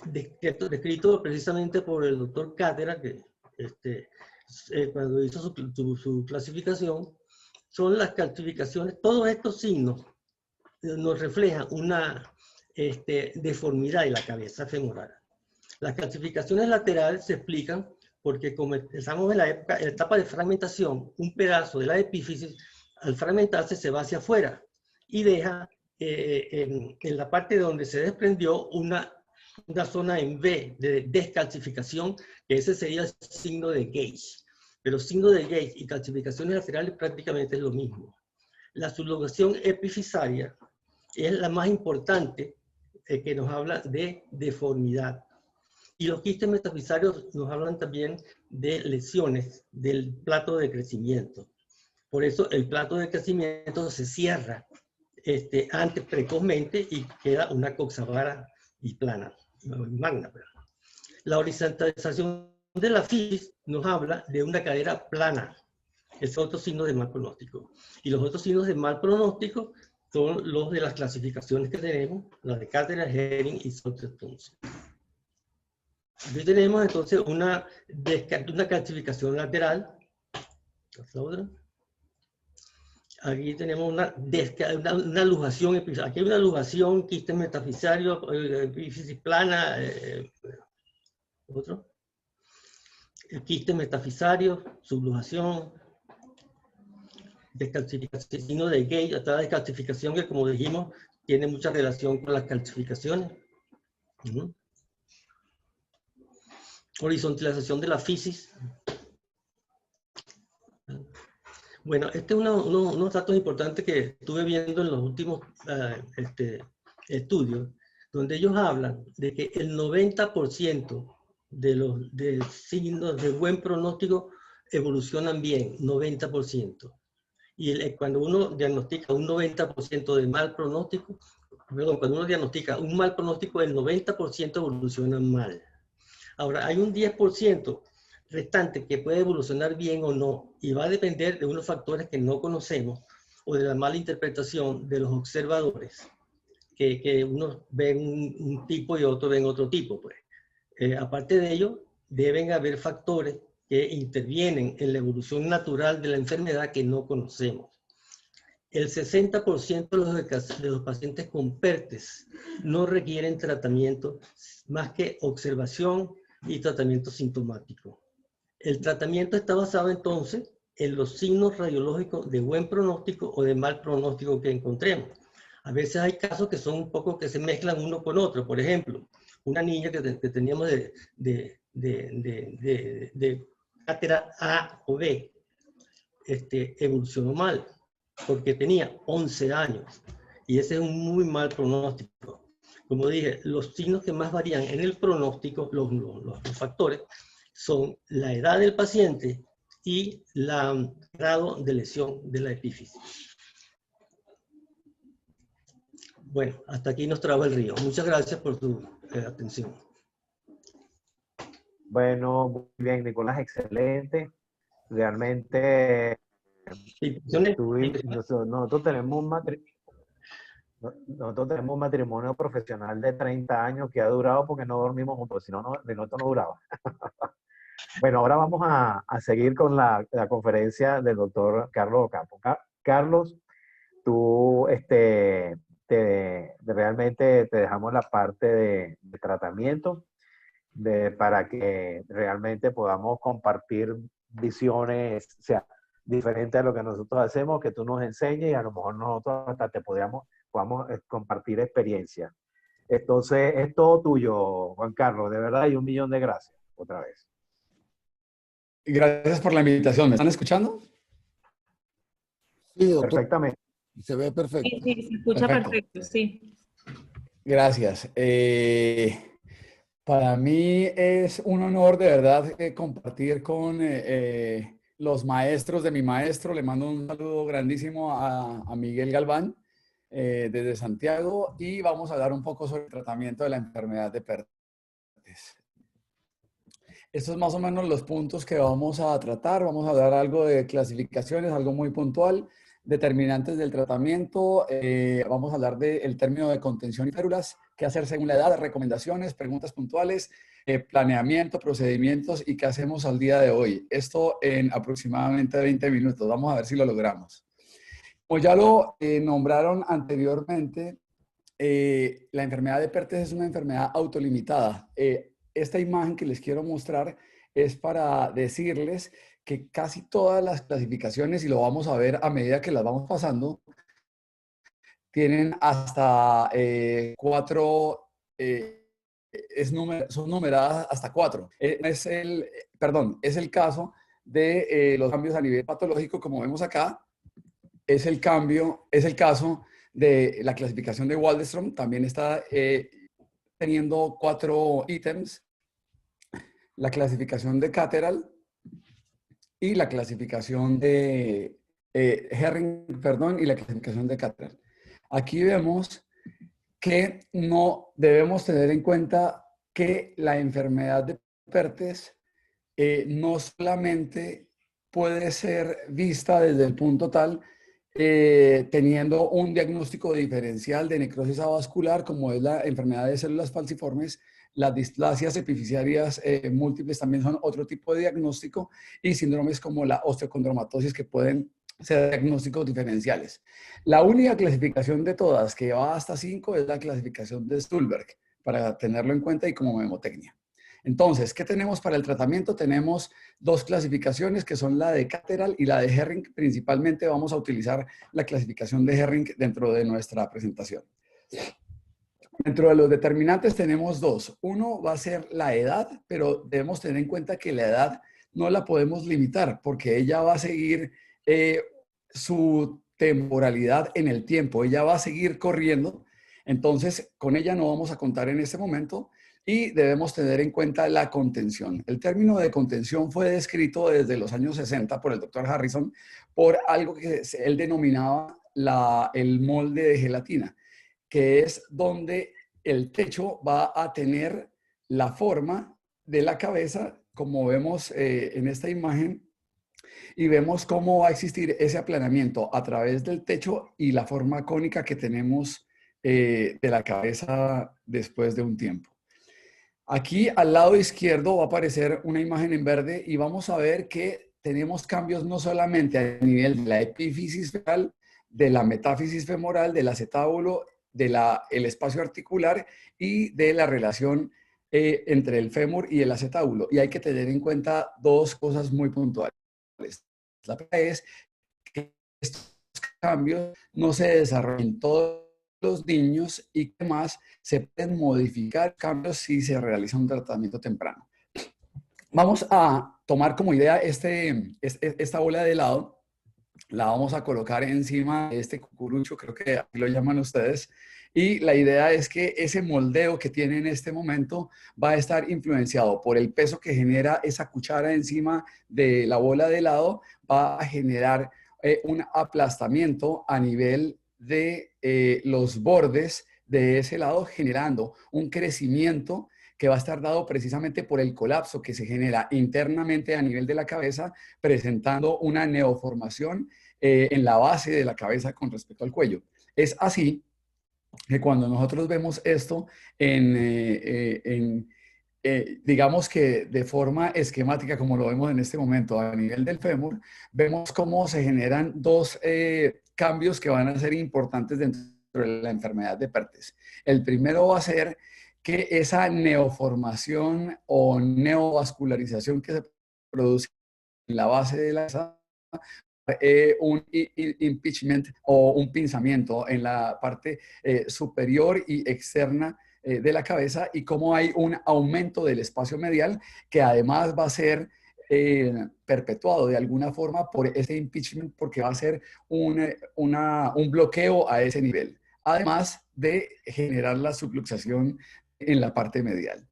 descritos precisamente por el doctor Cátera, que cuando hizo su clasificación, son las clasificaciones. Todos estos signos nos reflejan una deformidad de la cabeza femoral. Las clasificaciones laterales se explican porque como estamos en la etapa de fragmentación, un pedazo de la epífisis al fragmentarse se va hacia afuera y deja en la parte donde se desprendió una zona en V de descalcificación, que ese sería el signo de Gage. Pero signo de Gage y calcificaciones laterales prácticamente es lo mismo. La subluxación epifisaria es la más importante que nos habla de deformidad. Y los quistes metafisarios nos hablan también de lesiones del plato de crecimiento. Por eso el plato de crecimiento se cierra antes precozmente y queda una coxavara y plana, magna. La horizontalización de la fisis nos habla de una cadera plana. Es otro signo de mal pronóstico. Y los otros signos de mal pronóstico son los de las clasificaciones que tenemos, las de Cátera, Hering y Sauter-Thompson. Aquí tenemos entonces una calcificación lateral. Aquí tenemos una luxación epifisaria. Aquí hay una luxación, quiste metafisario, epífisis plana. Otro. El quiste metafisario, subluxación, descalcificación, signo de Gage, otra descalcificación que, como dijimos, tiene mucha relación con las calcificaciones. Horizontalización de la fisis. Bueno, este es unos datos importantes que estuve viendo en los últimos estudios, donde ellos hablan de que el 90% de los signos de buen pronóstico evolucionan bien, 90%. Y cuando uno diagnostica un 90% de mal pronóstico, perdón, cuando uno diagnostica un mal pronóstico, el 90% evolucionan mal. Ahora, hay un 10% restante que puede evolucionar bien o no, y va a depender de unos factores que no conocemos o de la mala interpretación de los observadores, que unos ven un tipo y otros ven otro tipo. Pues. Aparte de ello, deben haber factores que intervienen en la evolución natural de la enfermedad que no conocemos. El 60% de los pacientes con PERTES no requieren tratamiento más que observación y tratamiento sintomático. El tratamiento está basado entonces en los signos radiológicos de buen pronóstico o de mal pronóstico que encontremos. A veces hay casos que son un poco que se mezclan uno con otro. Por ejemplo, una niña que teníamos de cátedra A o B evolucionó mal porque tenía 11 años y ese es un muy mal pronóstico. Como dije, los signos que más varían en el pronóstico, los factores, son la edad del paciente y el grado de lesión de la epífisis. Bueno, hasta aquí nos traba el río. Muchas gracias por tu atención. Bueno, muy bien, Nicolás, excelente. Realmente, nosotros tenemos un matrimonio profesional de 30 años que ha durado porque no dormimos juntos, si no, de nosotros no duraba. Bueno, ahora vamos a seguir con la conferencia del doctor Carlos Ocampo. Carlos, tú realmente te dejamos la parte de tratamiento para que realmente podamos compartir visiones, o sea, diferentes a lo que nosotros hacemos, que tú nos enseñes y a lo mejor nosotros hasta te podamos compartir experiencias. Entonces, es todo tuyo, Juan Carlos, de verdad, y 1.000.000 de gracias, otra vez. Gracias por la invitación. ¿Me están escuchando? Sí, doctor. Perfectamente. Se ve perfecto. Sí, sí, se escucha perfecto, sí. Gracias. Para mí es un honor de verdad compartir con los maestros de mi maestro. Le mando un saludo grandísimo a Miguel Galván desde Santiago y vamos a hablar un poco sobre el tratamiento de la enfermedad de Pertes. Estos son más o menos los puntos que vamos a tratar. Vamos a hablar algo de clasificaciones, algo muy puntual, determinantes del tratamiento. Vamos a hablar del término de contención y férulas, qué hacer según la edad, recomendaciones, preguntas puntuales, planeamiento, procedimientos y qué hacemos al día de hoy. Esto en aproximadamente 20 minutos. Vamos a ver si lo logramos. Como ya lo nombraron anteriormente, la enfermedad de Pertes es una enfermedad autolimitada. Esta imagen que les quiero mostrar es para decirles que casi todas las clasificaciones, y lo vamos a ver a medida que las vamos pasando, tienen hasta 4, son numeradas hasta 4. Es el caso de los cambios a nivel patológico, como vemos acá. Es el caso de la clasificación de Waldenstrom, también está teniendo 4 ítems, la clasificación de Catterall y la clasificación de Herring, perdón, y la clasificación de Catterall. Aquí vemos que no debemos tener en cuenta que la enfermedad de Pertes no solamente puede ser vista desde el punto tal teniendo un diagnóstico diferencial de necrosis avascular, como es la enfermedad de células falciformes. Las displasias epifisiarias múltiples también son otro tipo de diagnóstico, y síndromes como la osteocondromatosis que pueden ser diagnósticos diferenciales. La única clasificación de todas que va hasta 5 es la clasificación de Stulberg, para tenerlo en cuenta y como memotecnia. Entonces, ¿qué tenemos para el tratamiento? Tenemos 2 clasificaciones que son la de Catterall y la de Herring. Principalmente vamos a utilizar la clasificación de Herring dentro de nuestra presentación. Dentro de los determinantes tenemos 2. Uno va a ser la edad, pero debemos tener en cuenta que la edad no la podemos limitar porque ella va a seguir su temporalidad en el tiempo. Ella va a seguir corriendo. Entonces, con ella no vamos a contar en este momento. Y debemos tener en cuenta la contención. El término de contención fue descrito desde los años 60 por el doctor Harrison por algo que él denominaba el molde de gelatina, que es donde el techo va a tener la forma de la cabeza, como vemos en esta imagen, y vemos cómo va a existir ese aplanamiento a través del techo y la forma cónica que tenemos de la cabeza después de un tiempo. Aquí al lado izquierdo va a aparecer una imagen en verde y vamos a ver que tenemos cambios no solamente a nivel de la epífisis femoral, de la metáfisis femoral, del acetábulo, del espacio articular y de la relación entre el fémur y el acetábulo. Y hay que tener en cuenta 2 cosas muy puntuales. La primera es que estos cambios no se desarrollan en todos los niños y que más se pueden modificar cambios si se realiza un tratamiento temprano. Vamos a tomar como idea esta bola de helado, la vamos a colocar encima de este cucurucho, creo que así lo llaman ustedes, y la idea es que ese moldeo que tiene en este momento va a estar influenciado por el peso que genera esa cuchara encima de la bola de helado, va a generar un aplastamiento a nivel de los bordes de ese lado, generando un crecimiento que va a estar dado precisamente por el colapso que se genera internamente a nivel de la cabeza, presentando una neoformación en la base de la cabeza con respecto al cuello. Es así que cuando nosotros vemos esto digamos que de forma esquemática, como lo vemos en este momento a nivel del fémur, vemos cómo se generan 2 cambios que van a ser importantes dentro de la enfermedad de Pertes. El primero va a ser que esa neoformación o neovascularización que se produce en la base de la cabeza, un impeachment o un pinzamiento en la parte superior y externa de la cabeza, y cómo hay un aumento del espacio medial que además va a ser perpetuado de alguna forma por ese impeachment, porque va a ser un bloqueo a ese nivel. además de generar la subluxación en la parte medial.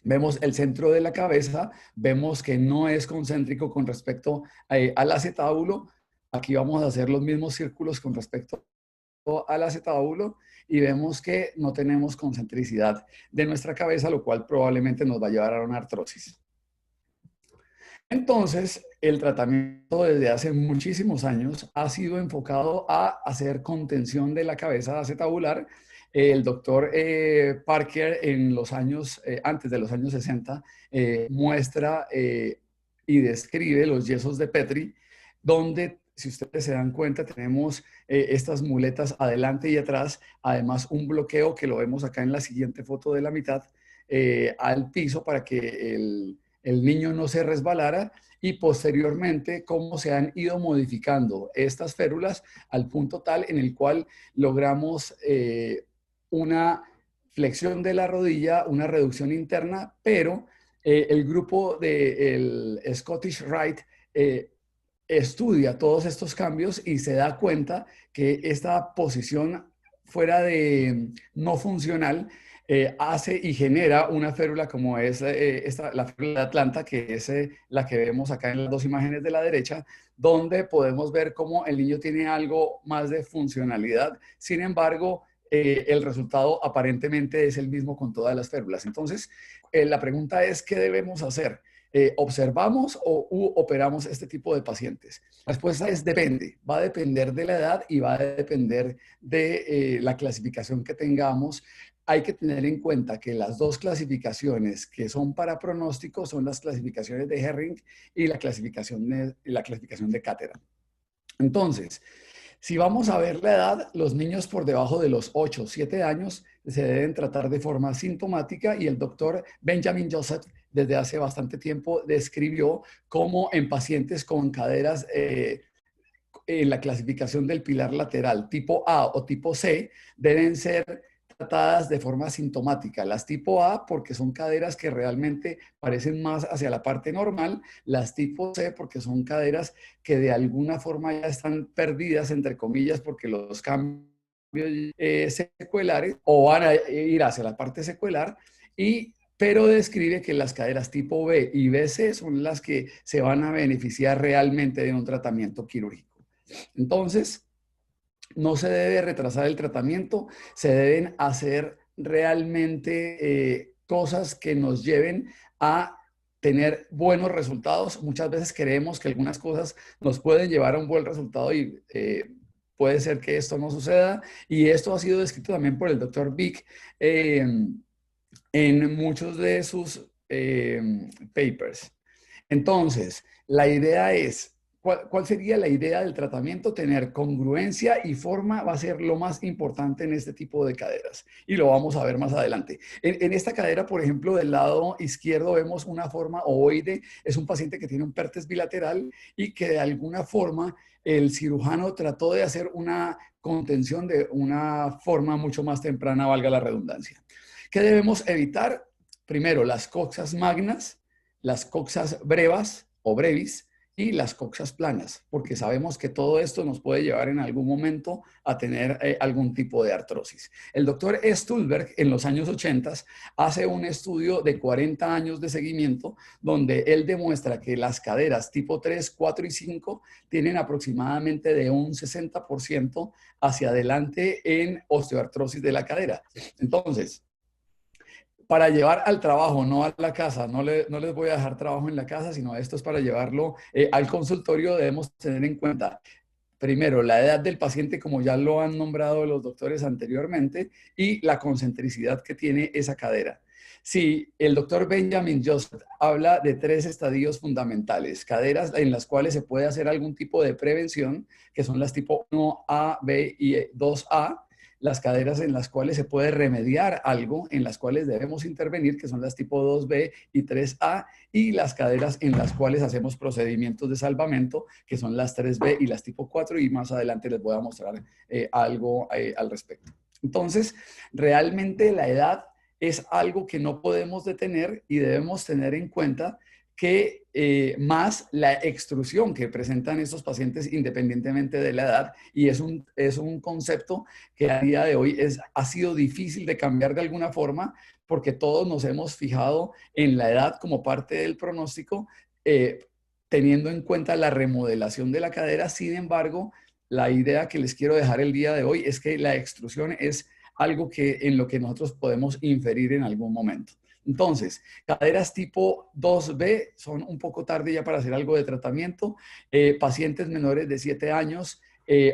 Vemos el centro de la cabeza, vemos que no es concéntrico con respecto al acetábulo. Aquí vamos a hacer los mismos círculos con respecto al acetábulo y vemos que no tenemos concentricidad de nuestra cabeza, lo cual probablemente nos va a llevar a una artrosis. Entonces, el tratamiento desde hace muchísimos años ha sido enfocado a hacer contención de la cabeza acetabular. El doctor Parker en los años, antes de los años 60, muestra y describe los yesos de Petri, donde, si ustedes se dan cuenta, tenemos estas muletas adelante y atrás, además un bloqueo que lo vemos acá en la siguiente foto de la mitad, al piso para que el niño no se resbalara, y posteriormente cómo se han ido modificando estas férulas al punto tal en el cual logramos una flexión de la rodilla, una reducción interna, pero el grupo del Scottish Rite estudia todos estos cambios y se da cuenta que esta posición fuera de no funcional hace y genera una férula como es la férula de Atlanta, que es la que vemos acá en las dos imágenes de la derecha, donde podemos ver cómo el niño tiene algo más de funcionalidad. Sin embargo, el resultado aparentemente es el mismo con todas las férulas. Entonces, la pregunta es, ¿qué debemos hacer? ¿Observamos o operamos este tipo de pacientes? La respuesta es depende. Va a depender de la edad y va a depender de la clasificación que tengamos. Hay que tener en cuenta que las dos clasificaciones que son para pronóstico son las clasificaciones de Herring y la clasificación de Cateran. Entonces, si vamos a ver la edad, los niños por debajo de los 8 o 7 años se deben tratar de forma sintomática, y el doctor Benjamin Joseph desde hace bastante tiempo describió cómo en pacientes con caderas en la clasificación del pilar lateral tipo A o tipo C deben ser tratadas de forma sintomática. Las tipo A porque son caderas que realmente parecen más hacia la parte normal, las tipo C porque son caderas que de alguna forma ya están perdidas, entre comillas, porque los cambios secuelares o van a ir hacia la parte secular, pero describe que las caderas tipo B y BC son las que se van a beneficiar realmente de un tratamiento quirúrgico. Entonces, no se debe retrasar el tratamiento, se deben hacer realmente cosas que nos lleven a tener buenos resultados. Muchas veces creemos que algunas cosas nos pueden llevar a un buen resultado y puede ser que esto no suceda. Y esto ha sido descrito también por el doctor Vick en muchos de sus papers. Entonces, la idea es, ¿cuál sería la idea del tratamiento? Tener congruencia y forma va a ser lo más importante en este tipo de caderas. Y lo vamos a ver más adelante. En esta cadera, por ejemplo, del lado izquierdo vemos una forma ovoide. Es un paciente que tiene un pértex bilateral y que de alguna forma el cirujano trató de hacer una contención de una forma mucho más temprana, valga la redundancia. ¿Qué debemos evitar? Primero, las coxas magnas, las coxas brevas o brevis y las coxas planas, porque sabemos que todo esto nos puede llevar en algún momento a tener algún tipo de artrosis. El doctor Stulberg en los años 80 hace un estudio de 40 años de seguimiento donde él demuestra que las caderas tipo 3, 4 y 5 tienen aproximadamente de un 60% hacia adelante en osteoartrosis de la cadera. Entonces, para llevar al trabajo, no a la casa. No les voy a dejar trabajo en la casa, sino esto es para llevarlo al consultorio. Debemos tener en cuenta, primero, la edad del paciente, como ya lo han nombrado los doctores anteriormente, y la concentricidad que tiene esa cadera. Sí, el doctor Benjamin Joseph habla de 3 estadios fundamentales, caderas en las cuales se puede hacer algún tipo de prevención, que son las tipo 1A, B y 2A, las caderas en las cuales se puede remediar algo, en las cuales debemos intervenir, que son las tipo 2B y 3A, y las caderas en las cuales hacemos procedimientos de salvamento, que son las 3B y las tipo 4, y más adelante les voy a mostrar algo al respecto. Entonces, realmente la edad es algo que no podemos detener y debemos tener en cuenta que más la extrusión que presentan estos pacientes independientemente de la edad, y es un concepto que a día de hoy ha sido difícil de cambiar de alguna forma, porque todos nos hemos fijado en la edad como parte del pronóstico, teniendo en cuenta la remodelación de la cadera. Sin embargo, la idea que les quiero dejar el día de hoy es que la extrusión es algo en lo que nosotros podemos inferir en algún momento. Entonces, caderas tipo 2B son un poco tarde ya para hacer algo de tratamiento. Pacientes menores de 7 años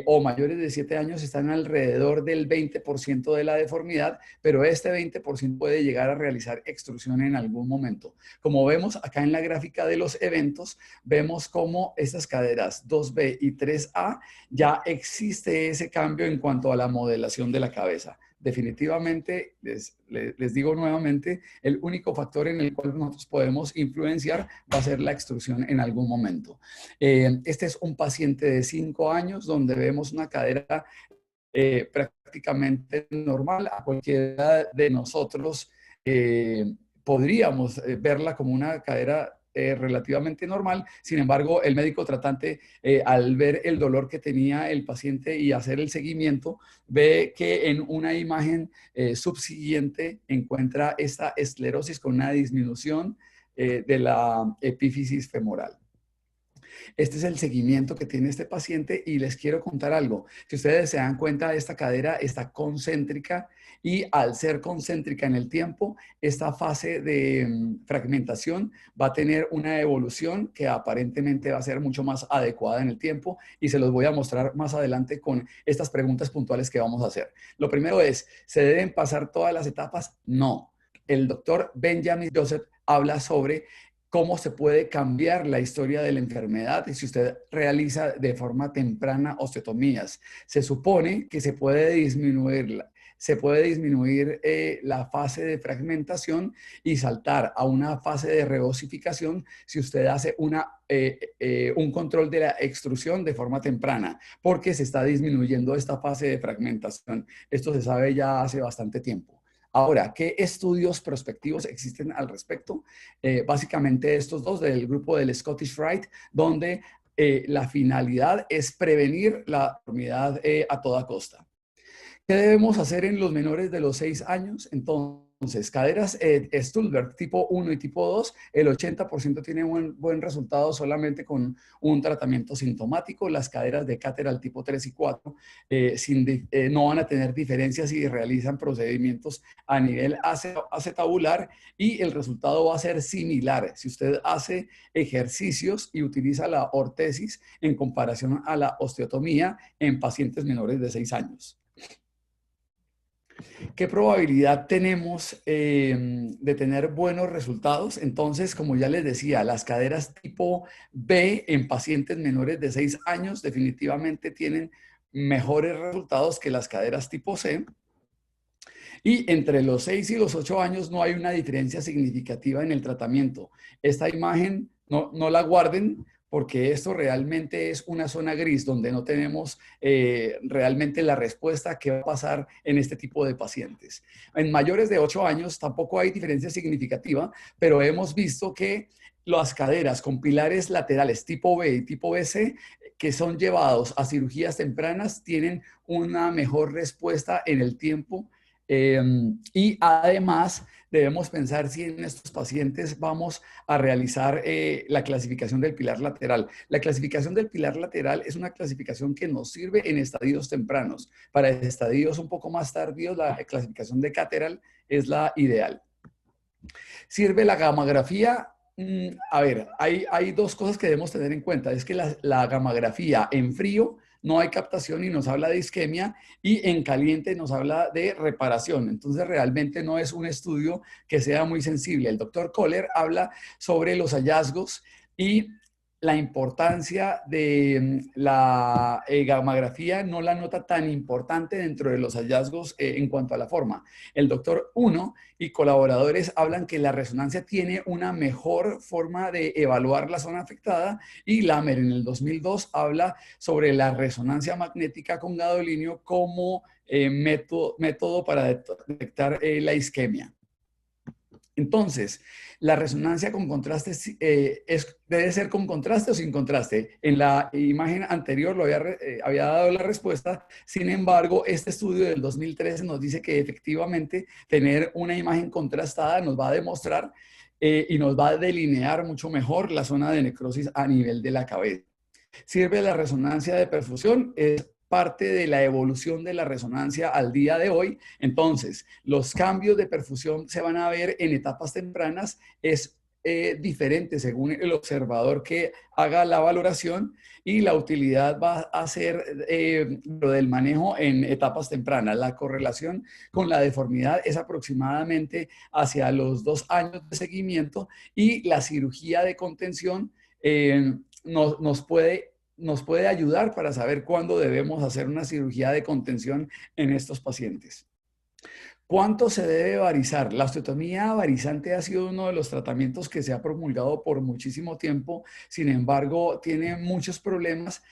o mayores de 7 años están alrededor del 20% de la deformidad, pero este 20% puede llegar a realizar extrusión en algún momento. Como vemos acá en la gráfica de los eventos, vemos cómo estas caderas 2B y 3A ya existe ese cambio en cuanto a la modelación de la cabeza. Definitivamente, les digo nuevamente, el único factor en el cual nosotros podemos influenciar va a ser la extrusión en algún momento. Este es un paciente de 5 años donde vemos una cadera prácticamente normal. A cualquiera de nosotros podríamos verla como una cadera relativamente normal. Sin embargo, el médico tratante, al ver el dolor que tenía el paciente y hacer el seguimiento, ve que en una imagen subsiguiente encuentra esta esclerosis con una disminución de la epífisis femoral. Este es el seguimiento que tiene este paciente y les quiero contar algo. Si ustedes se dan cuenta, esta cadera está concéntrica y al ser concéntrica en el tiempo, esta fase de fragmentación va a tener una evolución que aparentemente va a ser mucho más adecuada en el tiempo y se los voy a mostrar más adelante con estas preguntas puntuales que vamos a hacer. Lo primero es, ¿se deben pasar todas las etapas? No. El doctor Benjamin Joseph habla sobre cómo se puede cambiar la historia de la enfermedad si usted realiza de forma temprana osteotomías. Se supone que se puede disminuir la fase de fragmentación y saltar a una fase de reossificación si usted hace un control de la extrusión de forma temprana, porque se está disminuyendo esta fase de fragmentación. Esto se sabe ya hace bastante tiempo. Ahora, ¿qué estudios prospectivos existen al respecto? Básicamente estos dos del grupo del Scottish Rite, donde la finalidad es prevenir la deformidad a toda costa. ¿Qué debemos hacer en los menores de los 6 años? Entonces, caderas Stulberg tipo 1 y tipo 2, el 80% tiene buen resultado solamente con un tratamiento sintomático. Las caderas de Cateral tipo 3 y 4 no van a tener diferencias si realizan procedimientos a nivel acetabular y el resultado va a ser similar si usted hace ejercicios y utiliza la ortesis en comparación a la osteotomía en pacientes menores de 6 años. ¿Qué probabilidad tenemos de tener buenos resultados? Entonces, como ya les decía, las caderas tipo B en pacientes menores de 6 años definitivamente tienen mejores resultados que las caderas tipo C. Y entre los 6 y los 8 años no hay una diferencia significativa en el tratamiento. Esta imagen no la guarden, porque esto realmente es una zona gris donde no tenemos realmente la respuesta que va a pasar en este tipo de pacientes. En mayores de 8 años tampoco hay diferencia significativa, pero hemos visto que las caderas con pilares laterales tipo B y tipo BC, que son llevados a cirugías tempranas, tienen una mejor respuesta en el tiempo. Y además debemos pensar si en estos pacientes vamos a realizar la clasificación del pilar lateral. La clasificación del pilar lateral es una clasificación que nos sirve en estadios tempranos. Para estadios un poco más tardíos, la clasificación de Cateral es la ideal. ¿Sirve la gamografía? A ver, hay dos cosas que debemos tener en cuenta. Es que la gamografía en frío no hay captación y nos habla de isquemia, y en caliente nos habla de reparación. Entonces realmente no es un estudio que sea muy sensible. El doctor Kohler habla sobre los hallazgos y la importancia de la gamografía no la nota tan importante dentro de los hallazgos en cuanto a la forma. El doctor Uno y colaboradores hablan que la resonancia tiene una mejor forma de evaluar la zona afectada, y Lamer en el 2002 habla sobre la resonancia magnética con gadolinio como método para detectar la isquemia. Entonces, la resonancia con contraste debe ser con contraste o sin contraste. En la imagen anterior había dado la respuesta. Sin embargo, este estudio del 2013 nos dice que efectivamente tener una imagen contrastada nos va a demostrar y nos va a delinear mucho mejor la zona de necrosis a nivel de la cabeza. Sirve la resonancia de perfusión, es parte de la evolución de la resonancia al día de hoy. Entonces, los cambios de perfusión se van a ver en etapas tempranas. Es diferente según el observador que haga la valoración, y la utilidad va a ser lo del manejo en etapas tempranas. La correlación con la deformidad es aproximadamente hacia los 2 años de seguimiento, y la cirugía de contención nos puede ayudar para saber cuándo debemos hacer una cirugía de contención en estos pacientes. ¿Cuánto se debe varizar? La osteotomía varizante ha sido uno de los tratamientos que se ha promulgado por muchísimo tiempo. Sin embargo, tiene muchos problemas.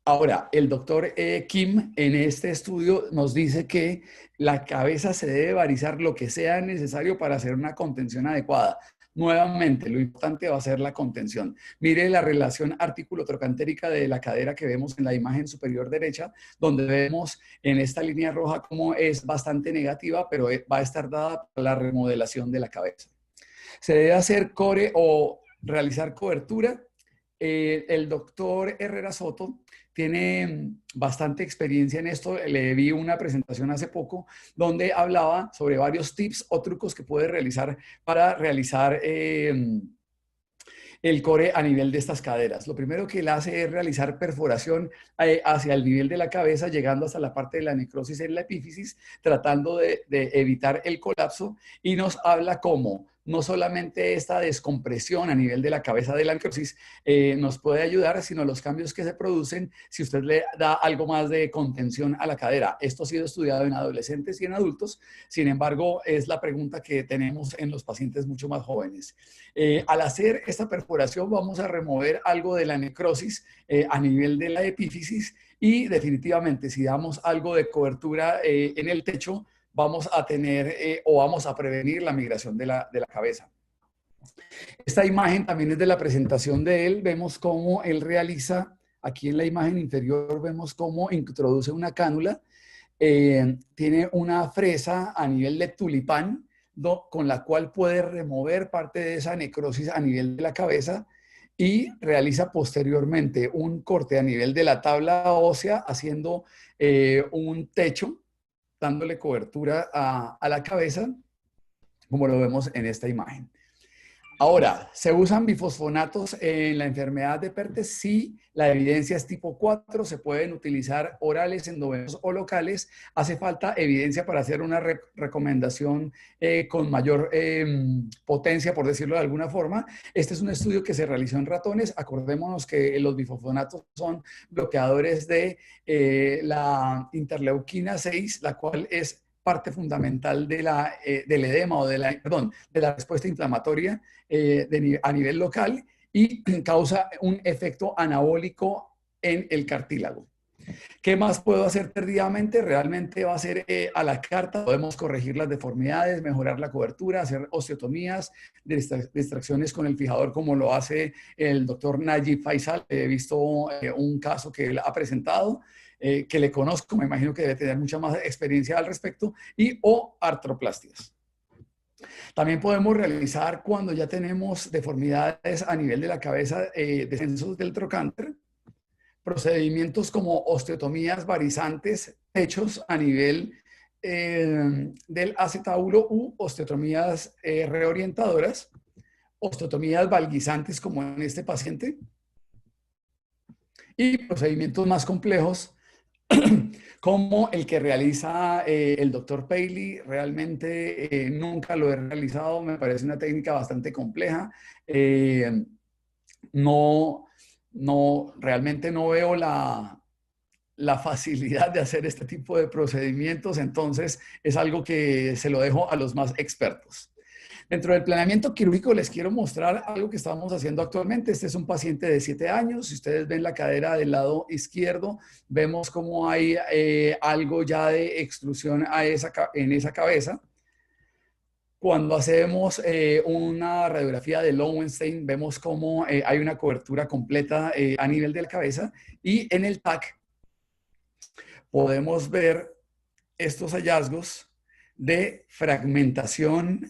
Ahora, el doctor Kim en este estudio nos dice que la cabeza se debe varizar lo que sea necesario para hacer una contención adecuada. Nuevamente, lo importante va a ser la contención. Mire la relación artículo-trocantérica de la cadera que vemos en la imagen superior derecha, donde vemos en esta línea roja cómo es bastante negativa, pero va a estar dada por la remodelación de la cabeza. Se debe hacer core o realizar cobertura. El doctor Herrera Soto tiene bastante experiencia en esto. Le vi una presentación hace poco donde hablaba sobre varios tips o trucos que puede realizar para realizar el core a nivel de estas caderas. Lo primero que él hace es realizar perforación hacia el nivel de la cabeza, llegando hasta la parte de la necrosis en la epífisis, tratando de evitar el colapso, y nos habla cómo no solamente esta descompresión a nivel de la cabeza de la necrosis nos puede ayudar, sino los cambios que se producen si usted le da algo más de contención a la cadera. Esto ha sido estudiado en adolescentes y en adultos. Sin embargo, es la pregunta que tenemos en los pacientes mucho más jóvenes. Al hacer esta perforación vamos a remover algo de la necrosis a nivel de la epífisis, y definitivamente si damos algo de cobertura en el techo, vamos a tener o vamos a prevenir la migración de la cabeza. Esta imagen también es de la presentación de él. Vemos cómo él realiza, aquí en la imagen inferior vemos cómo introduce una cánula. Tiene una fresa a nivel de tulipán con la cual puede remover parte de esa necrosis a nivel de la cabeza, y realiza posteriormente un corte a nivel de la tabla ósea, haciendo un techo, dándole cobertura a la cabeza, como lo vemos en esta imagen. Ahora, ¿se usan bifosfonatos en la enfermedad de Perthes? Sí, la evidencia es tipo 4, se pueden utilizar orales, endovenosos o locales. Hace falta evidencia para hacer una recomendación con mayor potencia, por decirlo de alguna forma. Este es un estudio que se realizó en ratones. Acordémonos que los bifosfonatos son bloqueadores de la interleuquina 6, la cual es parte fundamental de del edema o de la respuesta inflamatoria a nivel local, y causa un efecto anabólico en el cartílago. ¿Qué más puedo hacer tardíamente? Realmente va a ser a la carta. Podemos corregir las deformidades, mejorar la cobertura, hacer osteotomías, distracciones con el fijador, como lo hace el doctor Najib Faisal. He visto un caso que él ha presentado, que le conozco, me imagino que debe tener mucha más experiencia al respecto, o artroplastias. También podemos realizar, cuando ya tenemos deformidades a nivel de la cabeza, descensos del trocánter, procedimientos como osteotomías varizantes, techos a nivel del acetábulo, u osteotomías reorientadoras, osteotomías valguizantes como en este paciente, y procedimientos más complejos como el que realiza el doctor Paley. Realmente nunca lo he realizado, me parece una técnica bastante compleja. Realmente no veo la facilidad de hacer este tipo de procedimientos, entonces es algo que se lo dejo a los más expertos. Dentro del planeamiento quirúrgico les quiero mostrar algo que estamos haciendo actualmente. Este es un paciente de 7 años. Si ustedes ven la cadera del lado izquierdo, vemos cómo hay algo ya de extrusión en esa cabeza. cuando hacemos una radiografía de Lowenstein, vemos cómo hay una cobertura completa a nivel de la cabeza, y en el TAC podemos ver estos hallazgos de fragmentación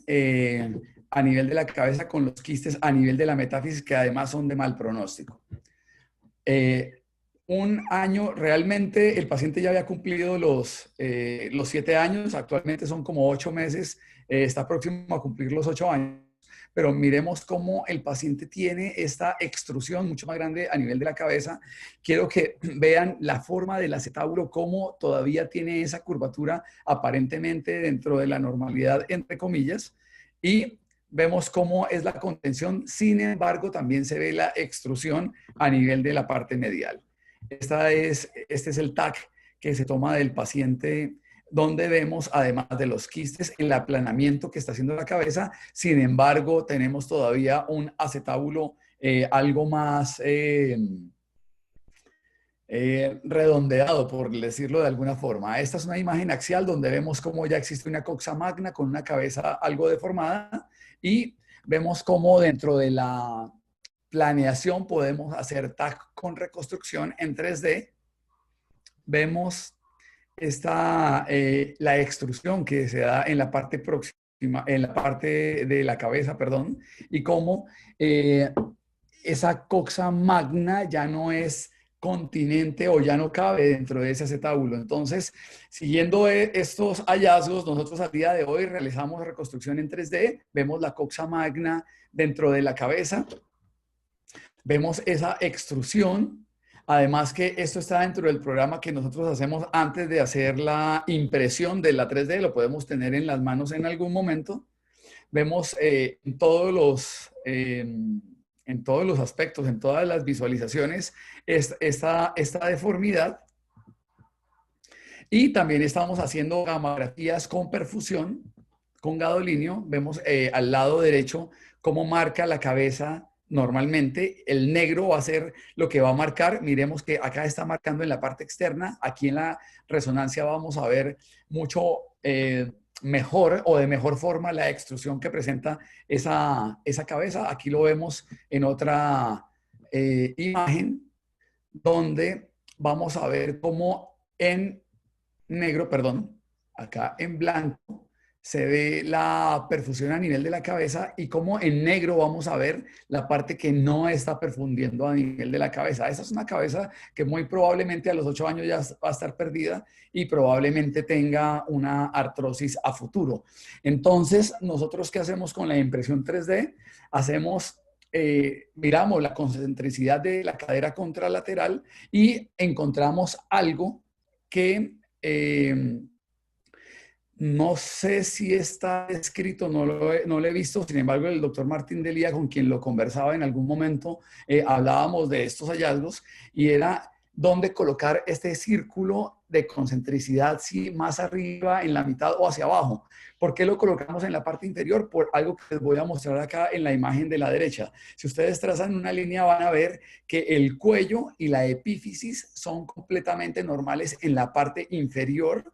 a nivel de la cabeza con los quistes a nivel de la metáfisis, que además son de mal pronóstico. Un año, realmente el paciente ya había cumplido los 7 años, actualmente son como 8 meses, está próximo a cumplir los 8 años, pero miremos cómo el paciente tiene esta extrusión mucho más grande a nivel de la cabeza. Quiero que vean la forma del acetábulo, cómo todavía tiene esa curvatura aparentemente dentro de la normalidad, entre comillas, y vemos cómo es la contención. Sin embargo, también se ve la extrusión a nivel de la parte medial. Este es el TAC que se toma del paciente, donde vemos, además de los quistes, el aplanamiento que está haciendo la cabeza. Sin embargo, tenemos todavía un acetábulo algo más redondeado, por decirlo de alguna forma. Esta es una imagen axial donde vemos cómo ya existe una coxa magna con una cabeza algo deformada, y vemos cómo dentro de la planeación podemos hacer TAC con reconstrucción en 3D. Vemos la extrusión que se da en la parte próxima, en la parte de la cabeza, perdón, y cómo esa coxa magna ya no es continente o ya no cabe dentro de ese acetábulo. Entonces, siguiendo estos hallazgos, nosotros al día de hoy realizamos reconstrucción en 3D, vemos la coxa magna dentro de la cabeza, vemos esa extrusión. Además que esto está dentro del programa que nosotros hacemos antes de hacer la impresión de la 3D, lo podemos tener en las manos en algún momento. Vemos en todos los aspectos, en todas las visualizaciones, esta deformidad. Y también estamos haciendo gamografías con perfusión, con gadolinio. Vemos al lado derecho cómo marca la cabeza. Normalmente el negro va a ser lo que va a marcar. Miremos que acá está marcando en la parte externa. Aquí en la resonancia vamos a ver mucho mejor o de mejor forma la extrusión que presenta esa cabeza. Aquí lo vemos en otra imagen donde vamos a ver cómo en negro, perdón, acá en blanco, se ve la perfusión a nivel de la cabeza, y como en negro vamos a ver la parte que no está perfundiendo a nivel de la cabeza. Esta es una cabeza que muy probablemente a los 8 años ya va a estar perdida y probablemente tenga una artrosis a futuro. Entonces, ¿nosotros qué hacemos con la impresión 3D? Miramos la concentricidad de la cadera contralateral y encontramos algo que no sé si está escrito, no lo he visto. Sin embargo, el doctor Martín Delía, con quien lo conversaba en algún momento, hablábamos de estos hallazgos, y era dónde colocar este círculo de concentricidad, si más arriba, en la mitad o hacia abajo. ¿Por qué lo colocamos en la parte inferior? Por algo que les voy a mostrar acá en la imagen de la derecha. Si ustedes trazan una línea, van a ver que el cuello y la epífisis son completamente normales en la parte inferior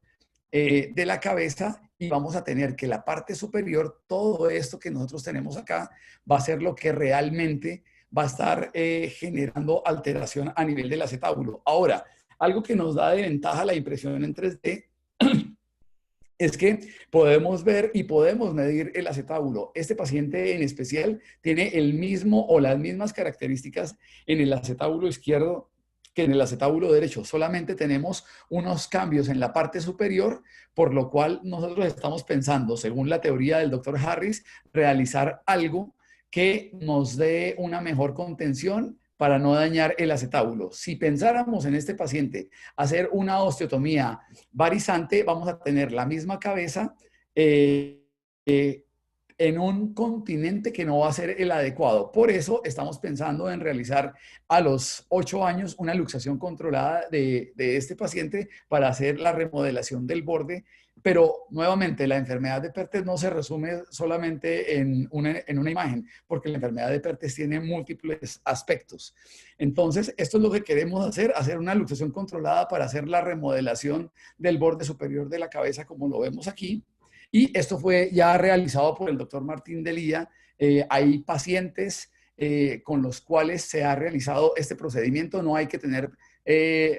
de la cabeza, y vamos a tener que la parte superior, todo esto que nosotros tenemos acá, va a ser lo que realmente va a estar generando alteración a nivel del acetábulo. Ahora, algo que nos da de ventaja la impresión en 3D es que podemos ver y podemos medir el acetábulo. Este paciente en especial tiene el mismo o las mismas características en el acetábulo izquierdo que en el acetábulo derecho. Solamente tenemos unos cambios en la parte superior, por lo cual nosotros estamos pensando, según la teoría del doctor Harris, realizar algo que nos dé una mejor contención para no dañar el acetábulo. Si pensáramos en este paciente hacer una osteotomía varizante, vamos a tener la misma cabeza en un continente que no va a ser el adecuado. Por eso estamos pensando en realizar a los 8 años una luxación controlada de este paciente para hacer la remodelación del borde. Pero nuevamente, la enfermedad de Perthes no se resume solamente en una imagen, porque la enfermedad de Perthes tiene múltiples aspectos. Entonces, esto es lo que queremos hacer una luxación controlada para hacer la remodelación del borde superior de la cabeza, como lo vemos aquí. Y esto fue ya realizado por el doctor Martín Delía. Hay pacientes con los cuales se ha realizado este procedimiento. No hay que tener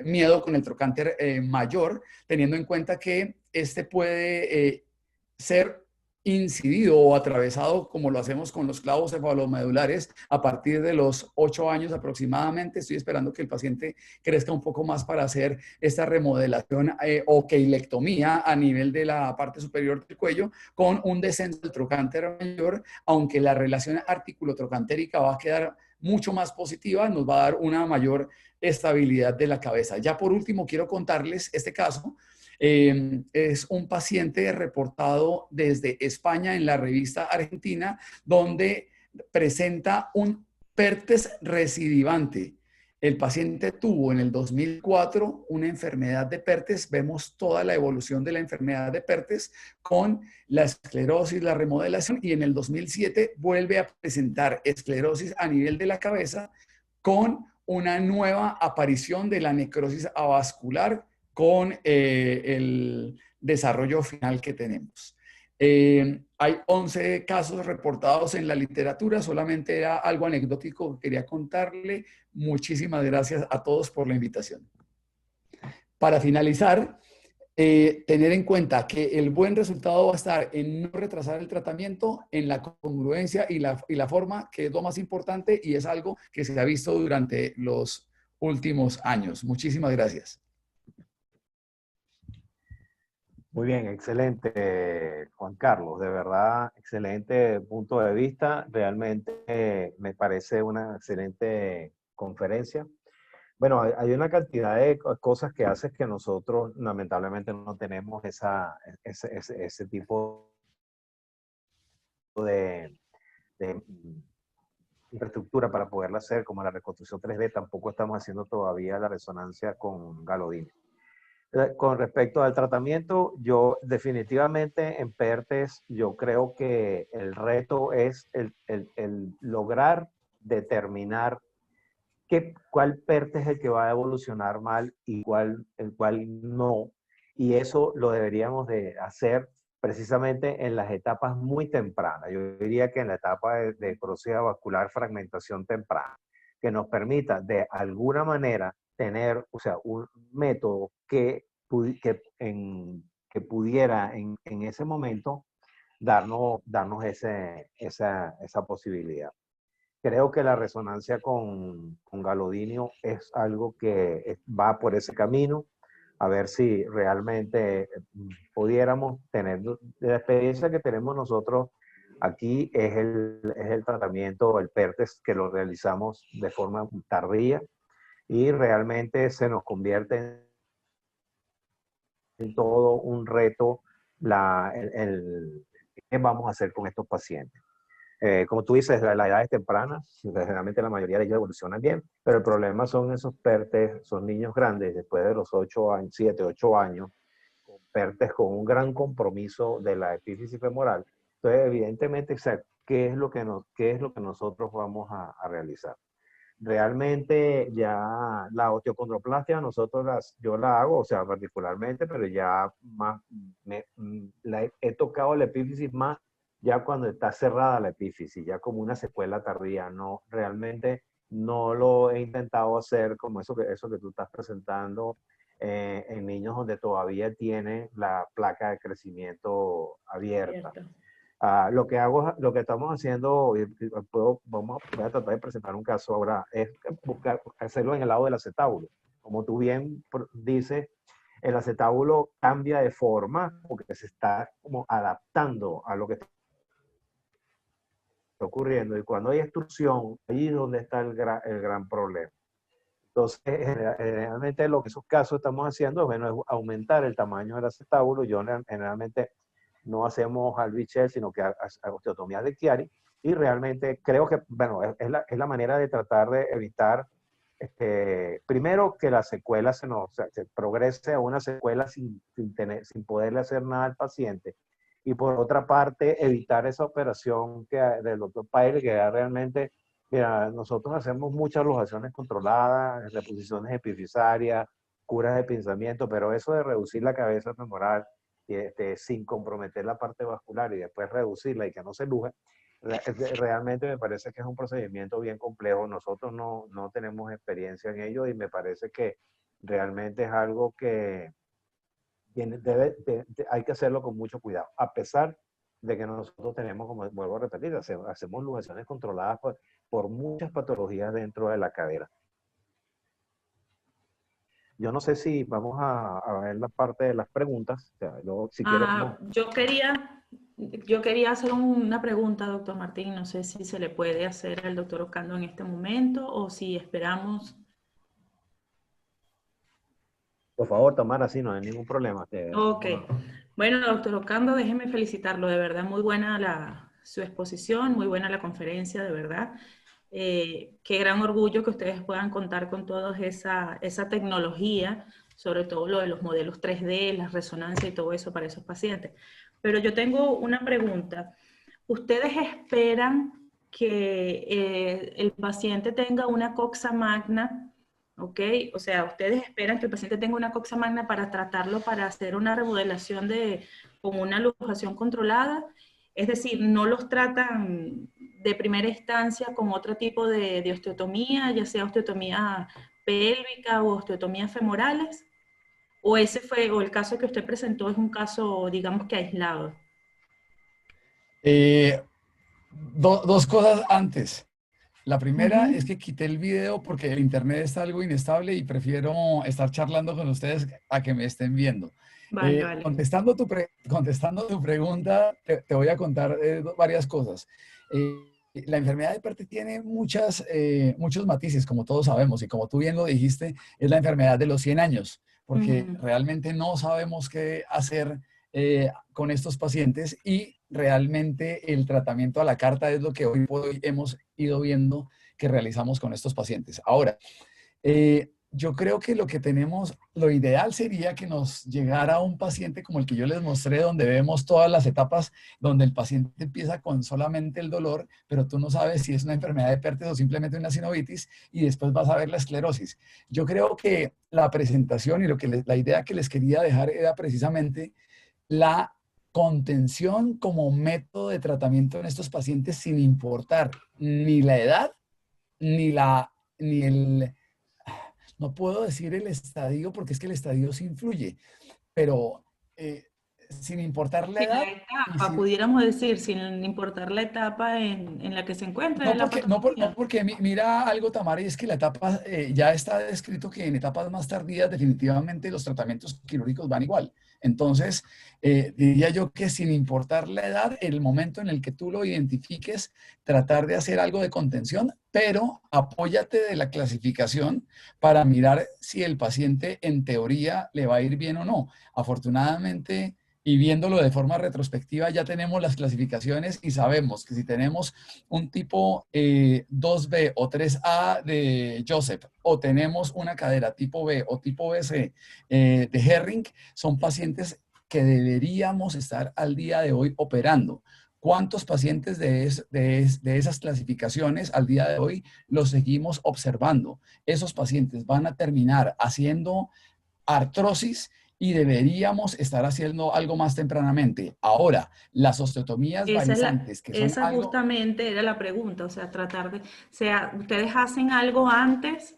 miedo con el trocánter mayor, teniendo en cuenta que este puede ser incidido o atravesado como lo hacemos con los clavos cefalomedulares a partir de los 8 años aproximadamente. Estoy esperando que el paciente crezca un poco más para hacer esta remodelación o queilectomía a nivel de la parte superior del cuello con un descenso del trocánter mayor, aunque la relación artículo-trocantérica va a quedar mucho más positiva, nos va a dar una mayor estabilidad de la cabeza. Ya por último, quiero contarles este caso. Es un paciente reportado desde España en la revista Argentina, donde presenta un pertes recidivante. El paciente tuvo en el 2004 una enfermedad de pertes. Vemos toda la evolución de la enfermedad de pertes con la esclerosis, la remodelación, y en el 2007 vuelve a presentar esclerosis a nivel de la cabeza con una nueva aparición de la necrosis avascular con el desarrollo final que tenemos. Hay 11 casos reportados en la literatura, solamente era algo anecdótico que quería contarle. Muchísimas gracias a todos por la invitación. Para finalizar, tener en cuenta que el buen resultado va a estar en no retrasar el tratamiento, en la congruencia y la forma, que es lo más importante, y es algo que se ha visto durante los últimos años. Muchísimas gracias. Muy bien, excelente, Juan Carlos. De verdad, excelente punto de vista. Realmente me parece una excelente conferencia. Bueno, hay una cantidad de cosas que haces que nosotros lamentablemente no tenemos ese tipo de infraestructura para poderla hacer, como la reconstrucción 3D. Tampoco estamos haciendo todavía la resonancia con Galodini. Con respecto al tratamiento, yo definitivamente en PERTES, yo creo que el reto es el lograr determinar cuál PERTES es el que va a evolucionar mal y el cual no. Y eso lo deberíamos de hacer precisamente en las etapas muy tempranas. Yo diría que en la etapa de necrosis vascular, fragmentación temprana, que nos permita de alguna manera tener, o sea, un método que pudiera en ese momento darnos esa posibilidad. Creo que la resonancia con Galodinio es algo que va por ese camino, a ver si realmente pudiéramos tener, la experiencia que tenemos nosotros aquí es el tratamiento, el PERTES, que lo realizamos de forma tardía y realmente se nos convierte en todo un reto qué vamos a hacer con estos pacientes. Como tú dices, la edad es temprana, generalmente la mayoría de ellos evolucionan bien, pero el problema son esos PERTES, son niños grandes, después de los 8 años, 7, 8 años, con PERTES con un gran compromiso de la epífisis femoral. Entonces, evidentemente, o sea, ¿qué es lo que nosotros vamos a realizar? Realmente ya la osteocondroplastia yo la hago, o sea, particularmente, pero ya más, he tocado la epífisis más ya cuando está cerrada la epífisis, ya como una secuela tardía. No, realmente no lo he intentado hacer como eso que tú estás presentando en niños donde todavía tiene la placa de crecimiento abierta. Lo que estamos haciendo, voy a tratar de presentar un caso ahora, es hacerlo en el lado del acetábulo. Como tú bien dices, el acetábulo cambia de forma porque se está como adaptando a lo que está ocurriendo. Y cuando hay extrusión, ahí es donde está el gran problema. Entonces, generalmente lo que en esos casos estamos haciendo bueno, es aumentar el tamaño del acetábulo. Yo generalmente no hacemos albichel, sino que osteotomía de Chiari, y realmente creo que, bueno, es la manera de tratar de evitar, primero, que la secuela se progrese a una secuela sin poderle hacer nada al paciente, y por otra parte, evitar esa operación del doctor Paile, que realmente, mira, nosotros hacemos muchas alojaciones controladas, reposiciones epifisarias, curas de pinzamiento, pero eso de reducir la cabeza femoral sin comprometer la parte vascular y después reducirla y que no se luje, realmente me parece que es un procedimiento bien complejo. Nosotros no tenemos experiencia en ello y me parece que realmente es algo que hay que hacerlo con mucho cuidado, a pesar de que nosotros tenemos, como vuelvo a repetir, hacemos luxaciones controladas por muchas patologías dentro de la cadera. Yo no sé si vamos a ver la parte de las preguntas. O sea, luego, si quieres, yo quería hacer una pregunta, doctor Martín. No sé si se le puede hacer al doctor Ocando en este momento o si esperamos. Por favor, Tamara, sí, no hay ningún problema. Ok. Bueno, doctor Ocando, déjeme felicitarlo. De verdad, muy buena su exposición, muy buena la conferencia, de verdad. Qué gran orgullo que ustedes puedan contar con toda esa tecnología, sobre todo lo de los modelos 3D, la resonancia y todo eso para esos pacientes. Pero yo tengo una pregunta. ¿Ustedes esperan que el paciente tenga una coxa magna? ¿Ok? O sea, ustedes esperan que el paciente tenga una coxa magna para tratarlo, para hacer una remodelación con una luxación controlada. Es decir, no los tratan de primera instancia con otro tipo de osteotomía, ya sea osteotomía pélvica o osteotomías femorales. O o el caso que usted presentó es un caso, digamos que aislado. Dos cosas antes. La primera es que quité el video porque el internet está algo inestable y prefiero estar charlando con ustedes a que me estén viendo. Vale, vale. Contestando tu pregunta, te voy a contar varias cosas. La enfermedad de Perte tiene muchos matices, como todos sabemos, y como tú bien lo dijiste, es la enfermedad de los 100 años, porque realmente no sabemos qué hacer con estos pacientes y realmente el tratamiento a la carta es lo que hoy por hoy hemos ido viendo que realizamos con estos pacientes. Ahora, yo creo que lo que tenemos, lo ideal sería que nos llegara un paciente como el que yo les mostré, donde vemos todas las etapas, donde el paciente empieza con solamente el dolor, pero tú no sabes si es una enfermedad de Pertes o simplemente una sinovitis, y después vas a ver la esclerosis. Yo creo que la presentación y la idea que les quería dejar era precisamente la contención como método de tratamiento en estos pacientes sin importar ni la edad, ni el, no puedo decir el estadio porque es que el estadio sí influye, pero sin importar la Sin edad la y etapa, sin, pudiéramos decir, sin importar la etapa en la que se encuentra la No patología. porque mira algo, Tamara, y es que la etapa, ya está descrito que en etapas más tardías definitivamente los tratamientos quirúrgicos van igual. Entonces, diría yo que sin importar la edad, el momento en el que tú lo identifiques, tratar de hacer algo de contención, pero apóyate de la clasificación para mirar si el paciente en teoría le va a ir bien o no. Afortunadamente, y viéndolo de forma retrospectiva, ya tenemos las clasificaciones y sabemos que si tenemos un tipo 2B o 3A de Joseph, o tenemos una cadera tipo B o tipo BC de Herring, son pacientes que deberíamos estar al día de hoy operando. ¿Cuántos pacientes de esas clasificaciones al día de hoy los seguimos observando? Esos pacientes van a terminar haciendo artrosis y deberíamos estar haciendo algo más tempranamente. Ahora, las osteotomías varisantes, que son Esa algo... justamente era la pregunta, o sea, o sea, ¿ustedes hacen algo antes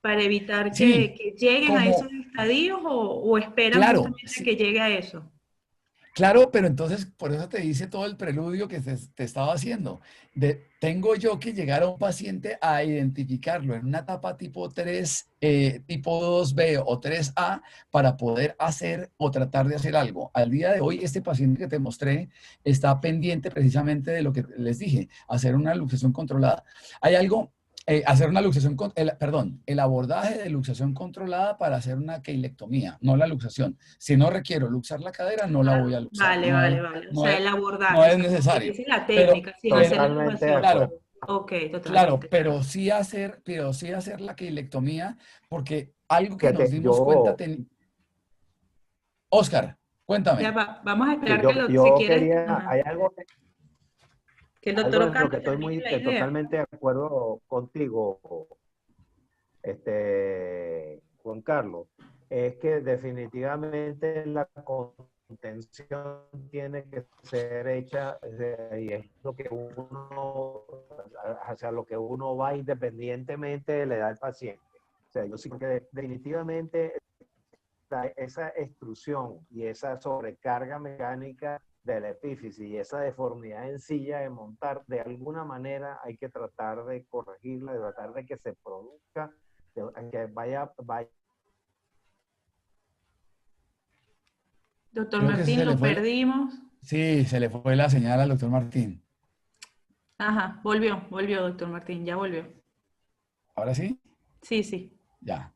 para evitar Sí, que lleguen a esos como, estadios o esperan claro, justamente sí, que llegue a eso? claro, pero entonces por eso te hice todo el preludio que te estaba haciendo. Tengo yo que llegar a un paciente a identificarlo en una etapa tipo 3, tipo 2B o 3A para poder hacer o tratar de hacer algo. Al día de hoy, este paciente que te mostré está pendiente precisamente de lo que les dije, hacer una luxación controlada. Hay algo, hacer una luxación, perdón, el abordaje de luxación controlada para hacer una queilectomía, no la luxación. Si no requiero luxar la cadera, no la voy a luxar. Vale, vale, vale. O No sea, es, el no abordaje, o es sea, como quien necesario. dice la Pero, técnica, sin hacer la totalmente de innovación. acuerdo. claro, Ok, claro, totalmente. pero sí hacer la queilectomía, porque algo que nos Fíjate, dimos cuenta, Oscar, Ya cuéntame. vamos a sí, esperar si yo quieres, quería, ajá, hay que el doctor algo en lo Ocando que estoy termine la idea. totalmente de acuerdo contigo, Juan Carlos, es que definitivamente la contención tiene que ser hecha y es lo que hacia lo que uno va independientemente de la edad del paciente. O sea, yo sí que definitivamente esa extrusión y esa sobrecarga mecánica de la epífisis y esa deformidad en silla de montar, de alguna manera hay que tratar de corregirla, de tratar de que se produzca, que vaya. Doctor Creo que Martín, se le lo fue, perdimos. sí, se le fue la señal al doctor Martín. Ajá, volvió, doctor Martín, ya volvió. ¿Ahora sí? Sí, sí. Ya.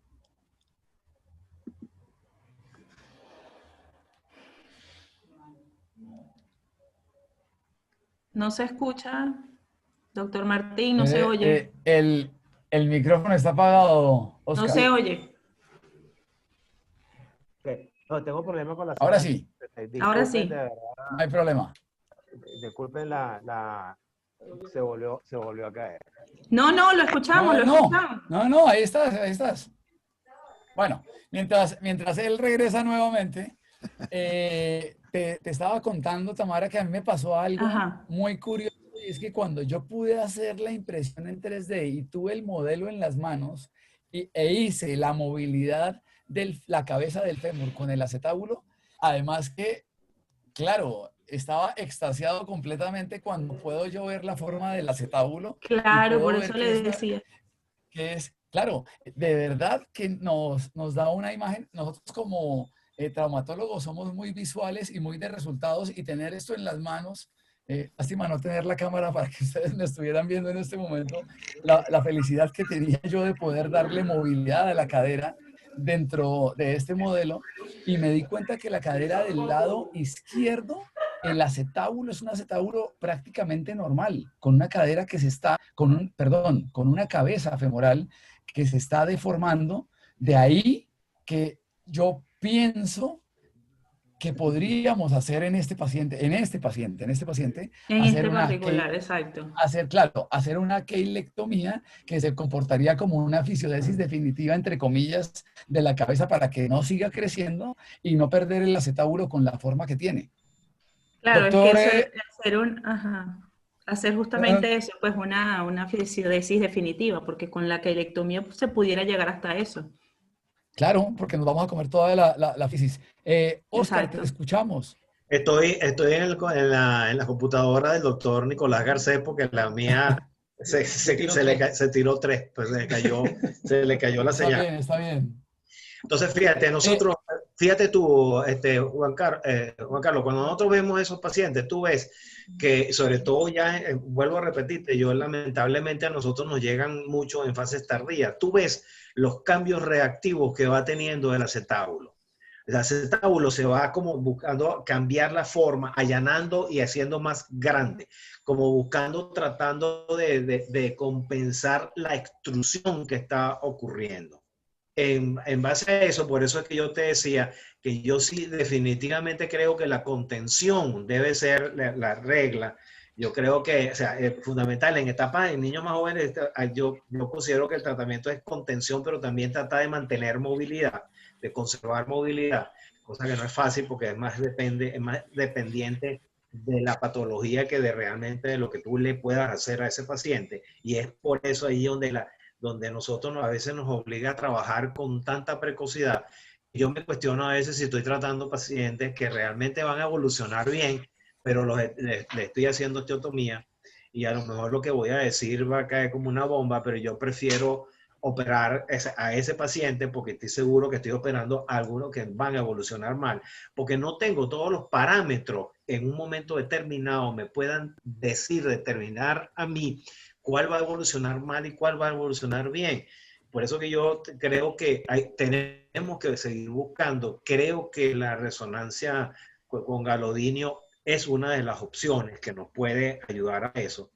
No se escucha, doctor Martín, no se oye. El micrófono está apagado, No Oscar. se oye. No, tengo problemas con la Ahora señal. sí, Ahora Disculpen, sí. de verdad, no hay problema. disculpen se volvió a caer. No, lo escuchamos, No, lo no, escuchamos. no, ahí estás, ahí estás. Bueno, mientras él regresa nuevamente, te estaba contando, Tamara, que a mí me pasó algo Ajá. muy curioso, y es que cuando yo pude hacer la impresión en 3D y tuve el modelo en las manos e hice la movilidad de la cabeza del fémur con el acetábulo, además que, claro, estaba extasiado completamente cuando puedo yo ver la forma del acetábulo y Claro, por puedo eso ver que le decía. es, claro, de verdad que nos da una imagen, nosotros como traumatólogos somos muy visuales y muy de resultados y tener esto en las manos, lástima no tener la cámara para que ustedes me estuvieran viendo en este momento, la felicidad que tenía yo de poder darle movilidad a la cadera dentro de este modelo y me di cuenta que la cadera del lado izquierdo, el acetábulo es un acetábulo prácticamente normal, con una cadera que se está, con una cabeza femoral que se está deformando. De ahí que yo pienso que podríamos hacer en este paciente, En hacer este una particular, exacto. hacer una queilectomía que se comportaría como una fisiodesis definitiva, entre comillas, de la cabeza para que no siga creciendo y no perder el acetábulo con la forma que tiene. Claro, es que Doctor, hacer justamente eso, pues una fisiodesis definitiva, porque con la queilectomía se pudiera llegar hasta eso. claro, porque nos vamos a comer toda la fisis. Oscar, te Exacto. escuchamos. Estoy en la computadora del doctor Nicolás Garcés porque la mía se tiró 3, pues se le cayó la señal. Está bien. Entonces, fíjate, nosotros, fíjate tú, Juan Carlos, cuando nosotros vemos esos pacientes, tú ves que, sobre todo ya, vuelvo a repetirte, yo lamentablemente a nosotros nos llegan mucho en fases tardías. Tú ves los cambios reactivos que va teniendo el acetábulo. El acetábulo se va como buscando cambiar la forma, allanando y haciendo más grande, como buscando, tratando de compensar la extrusión que está ocurriendo. En base a eso, por eso es que yo te decía que yo sí definitivamente creo que la contención debe ser la regla. Yo creo que, o sea, es fundamental en etapas en niños más jóvenes, yo considero que el tratamiento es contención, pero también trata de mantener movilidad, de conservar movilidad, cosa que no es fácil porque es más dependiente de la patología que de realmente de lo que tú le puedas hacer a ese paciente. Y es por eso ahí donde nosotros a veces nos obliga a trabajar con tanta precocidad. Yo me cuestiono a veces si estoy tratando pacientes que realmente van a evolucionar bien, pero le estoy haciendo osteotomía y a lo mejor lo que voy a decir va a caer como una bomba, pero yo prefiero operar a ese paciente porque estoy seguro que estoy operando a algunos que van a evolucionar mal, porque no tengo todos los parámetros en un momento determinado me puedan determinar a mí cuál va a evolucionar mal y cuál va a evolucionar bien. Por eso que yo creo que tenemos que seguir buscando. Creo que la resonancia con galodinio es una de las opciones que nos puede ayudar a eso,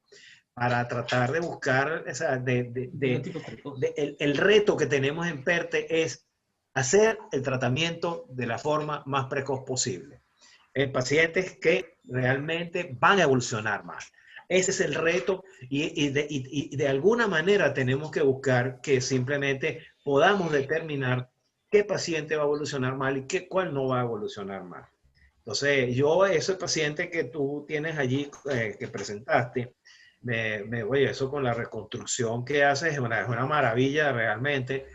para tratar de buscar, o sea, el reto que tenemos en PERTE es hacer el tratamiento de la forma más precoz posible en pacientes que realmente van a evolucionar más. Ese es el reto y de alguna manera tenemos que buscar que simplemente podamos determinar qué paciente va a evolucionar mal y cuál no va a evolucionar mal. Entonces, yo, ese paciente que tú tienes allí, que presentaste, oye, eso con la reconstrucción que haces es una maravilla realmente.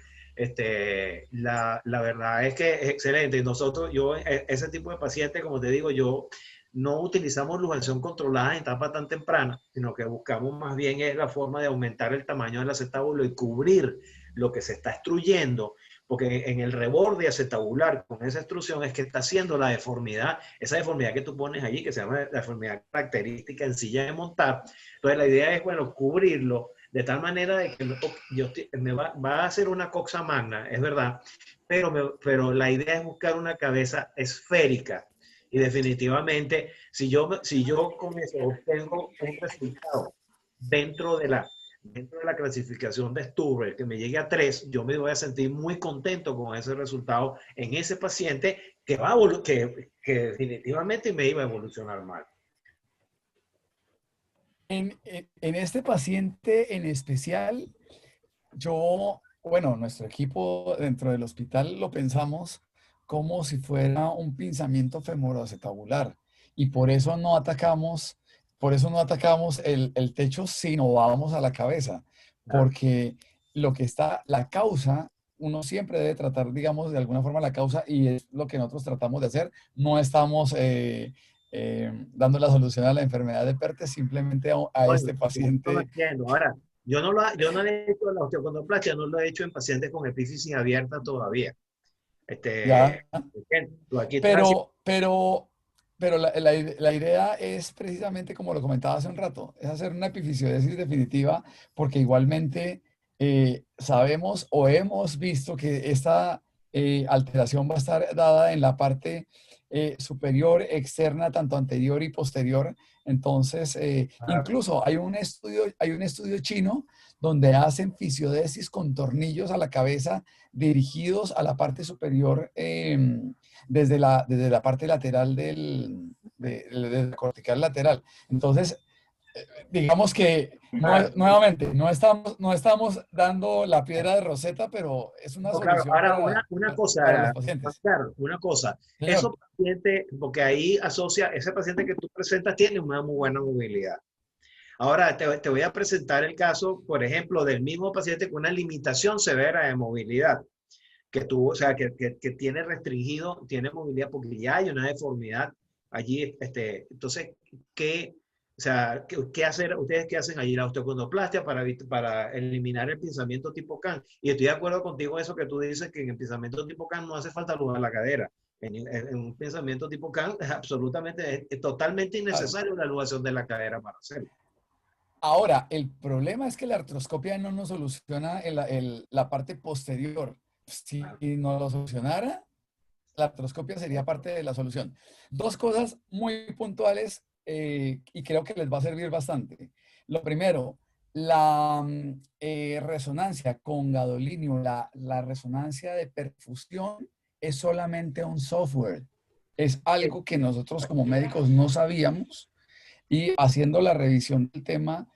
La verdad es que es excelente. Nosotros, ese tipo de pacientes, como te digo, yo no utilizamos luxación controlada en etapa tan temprana, sino que buscamos más bien es la forma de aumentar el tamaño del acetábulo y cubrir lo que se está extruyendo, porque en el reborde acetabular con esa extrusión es que está haciendo la deformidad, esa deformidad que tú pones allí, que se llama la deformidad característica en silla de montar. Entonces la idea es, bueno, cubrirlo de tal manera de que va a hacer una coxa magna, es verdad, pero la idea es buscar una cabeza esférica. Y definitivamente, si yo con eso obtengo un resultado dentro de la clasificación de Sturber, que me llegue a 3, yo me voy a sentir muy contento con ese resultado en ese paciente que definitivamente me iba a evolucionar mal. En este paciente en especial, nuestro equipo dentro del hospital lo pensamos como si fuera un pinzamiento femoroacetabular y por eso no atacamos el techo, sino vamos a la cabeza, porque la causa, uno siempre debe tratar, digamos, de alguna forma la causa y es lo que nosotros tratamos de hacer. No estamos dando la solución a la enfermedad de Perthes, simplemente a este paciente. Ahora, yo no le he hecho la osteocondroplastia, no lo he hecho en pacientes con epífisis abierta todavía. Ya. Aquí Pero la idea es precisamente como lo comentaba hace un rato, es hacer una epifisiodesis definitiva, porque igualmente sabemos o hemos visto que esta alteración va a estar dada en la parte superior, externa, tanto anterior y posterior. Entonces, incluso hay un estudio chino donde hacen fisiodesis con tornillos a la cabeza dirigidos a la parte superior desde la parte lateral de la cortical lateral. Entonces, digamos que nuevamente no estamos dando la piedra de Rosetta, pero es una solución ahora, una cosa, para los pacientes. Claro, una cosa. Señor. Esos pacientes, porque ahí ese paciente que tú presentas tiene una muy buena movilidad. Ahora te voy a presentar el caso, por ejemplo, del mismo paciente con una limitación severa de movilidad, que tiene restringido, tiene movilidad porque ya hay una deformidad allí. Entonces, ¿qué hacer? ¿Ustedes qué hacen allí? La osteocondroplastia para eliminar el pinzamiento tipo CAN. Y estoy de acuerdo contigo en eso que tú dices, que en el pinzamiento tipo CAN no hace falta lugar la cadera. En un pensamiento tipo CAN es totalmente innecesario la luxación de la cadera para hacerlo. Ahora, el problema es que la artroscopia no nos soluciona la parte posterior. Si no lo solucionara, la artroscopia sería parte de la solución. Dos cosas muy puntuales y creo que les va a servir bastante. Lo primero, la resonancia con gadolinio, la resonancia de perfusión es solamente un software. Es algo que nosotros como médicos no sabíamos y haciendo la revisión del tema,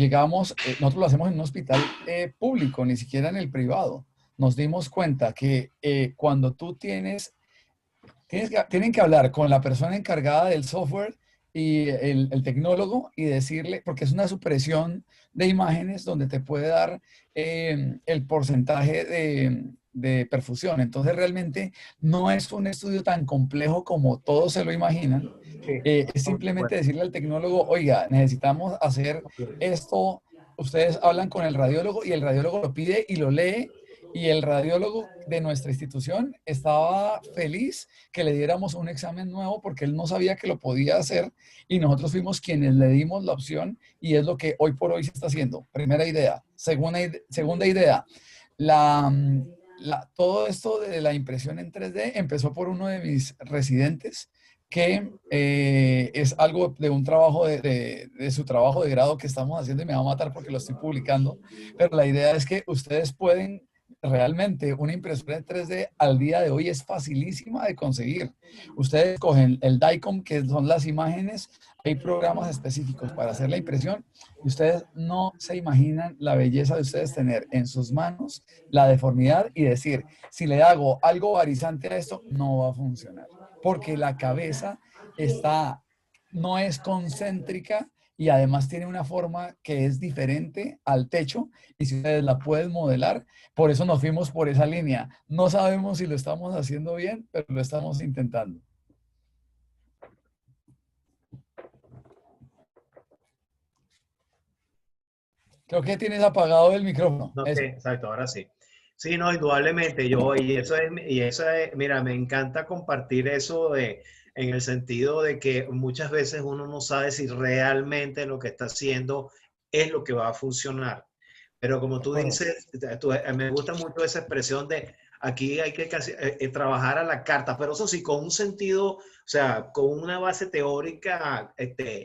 nosotros lo hacemos en un hospital público, ni siquiera en el privado. Nos dimos cuenta que cuando tú tienen que hablar con la persona encargada del software y el tecnólogo y decirle, porque es una supresión de imágenes donde te puede dar el porcentaje de perfusión. Entonces realmente no es un estudio tan complejo como todos se lo imaginan. Es simplemente decirle al tecnólogo, oiga, necesitamos hacer esto. Ustedes hablan con el radiólogo y el radiólogo lo pide y lo lee. Y el radiólogo de nuestra institución estaba feliz que le diéramos un examen nuevo porque él no sabía que lo podía hacer y nosotros fuimos quienes le dimos la opción y es lo que hoy por hoy se está haciendo. Primera idea. Segunda idea. Todo esto de la impresión en 3D empezó por uno de mis residentes que es algo de un trabajo de su trabajo de grado que estamos haciendo y me va a matar porque lo estoy publicando, pero la idea es que ustedes pueden realmente una impresora en 3D al día de hoy es facilísima de conseguir. Ustedes cogen el DICOM, que son las imágenes, hay programas específicos para hacer la impresión y ustedes no se imaginan la belleza de ustedes tener en sus manos la deformidad y decir, si le hago algo varizante a esto, no va a funcionar. porque la cabeza no es concéntrica y además tiene una forma que es diferente al techo, y si ustedes la pueden modelar, por eso nos fuimos por esa línea. No sabemos si lo estamos haciendo bien, pero lo estamos intentando. Creo que tienes apagado el micrófono. No, Eso. sí, exacto, ahora sí. Sí, no, indudablemente, mira, me encanta compartir eso en el sentido de que muchas veces uno no sabe si realmente lo que está haciendo es lo que va a funcionar. Pero como tú dices, me gusta mucho esa expresión de aquí hay que trabajar a la carta, pero eso sí, con un sentido, o sea, con una base teórica,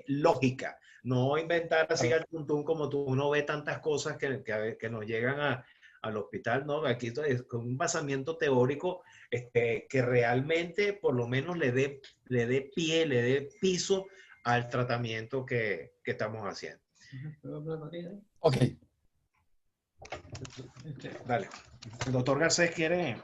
lógica. No inventar así al tuntún como uno ve tantas cosas que nos llegan al hospital, ¿no? Aquí es con un basamiento teórico que realmente por lo menos le dé pie, le dé piso al tratamiento que estamos haciendo. Ok. Dale. El doctor Garcés quiere...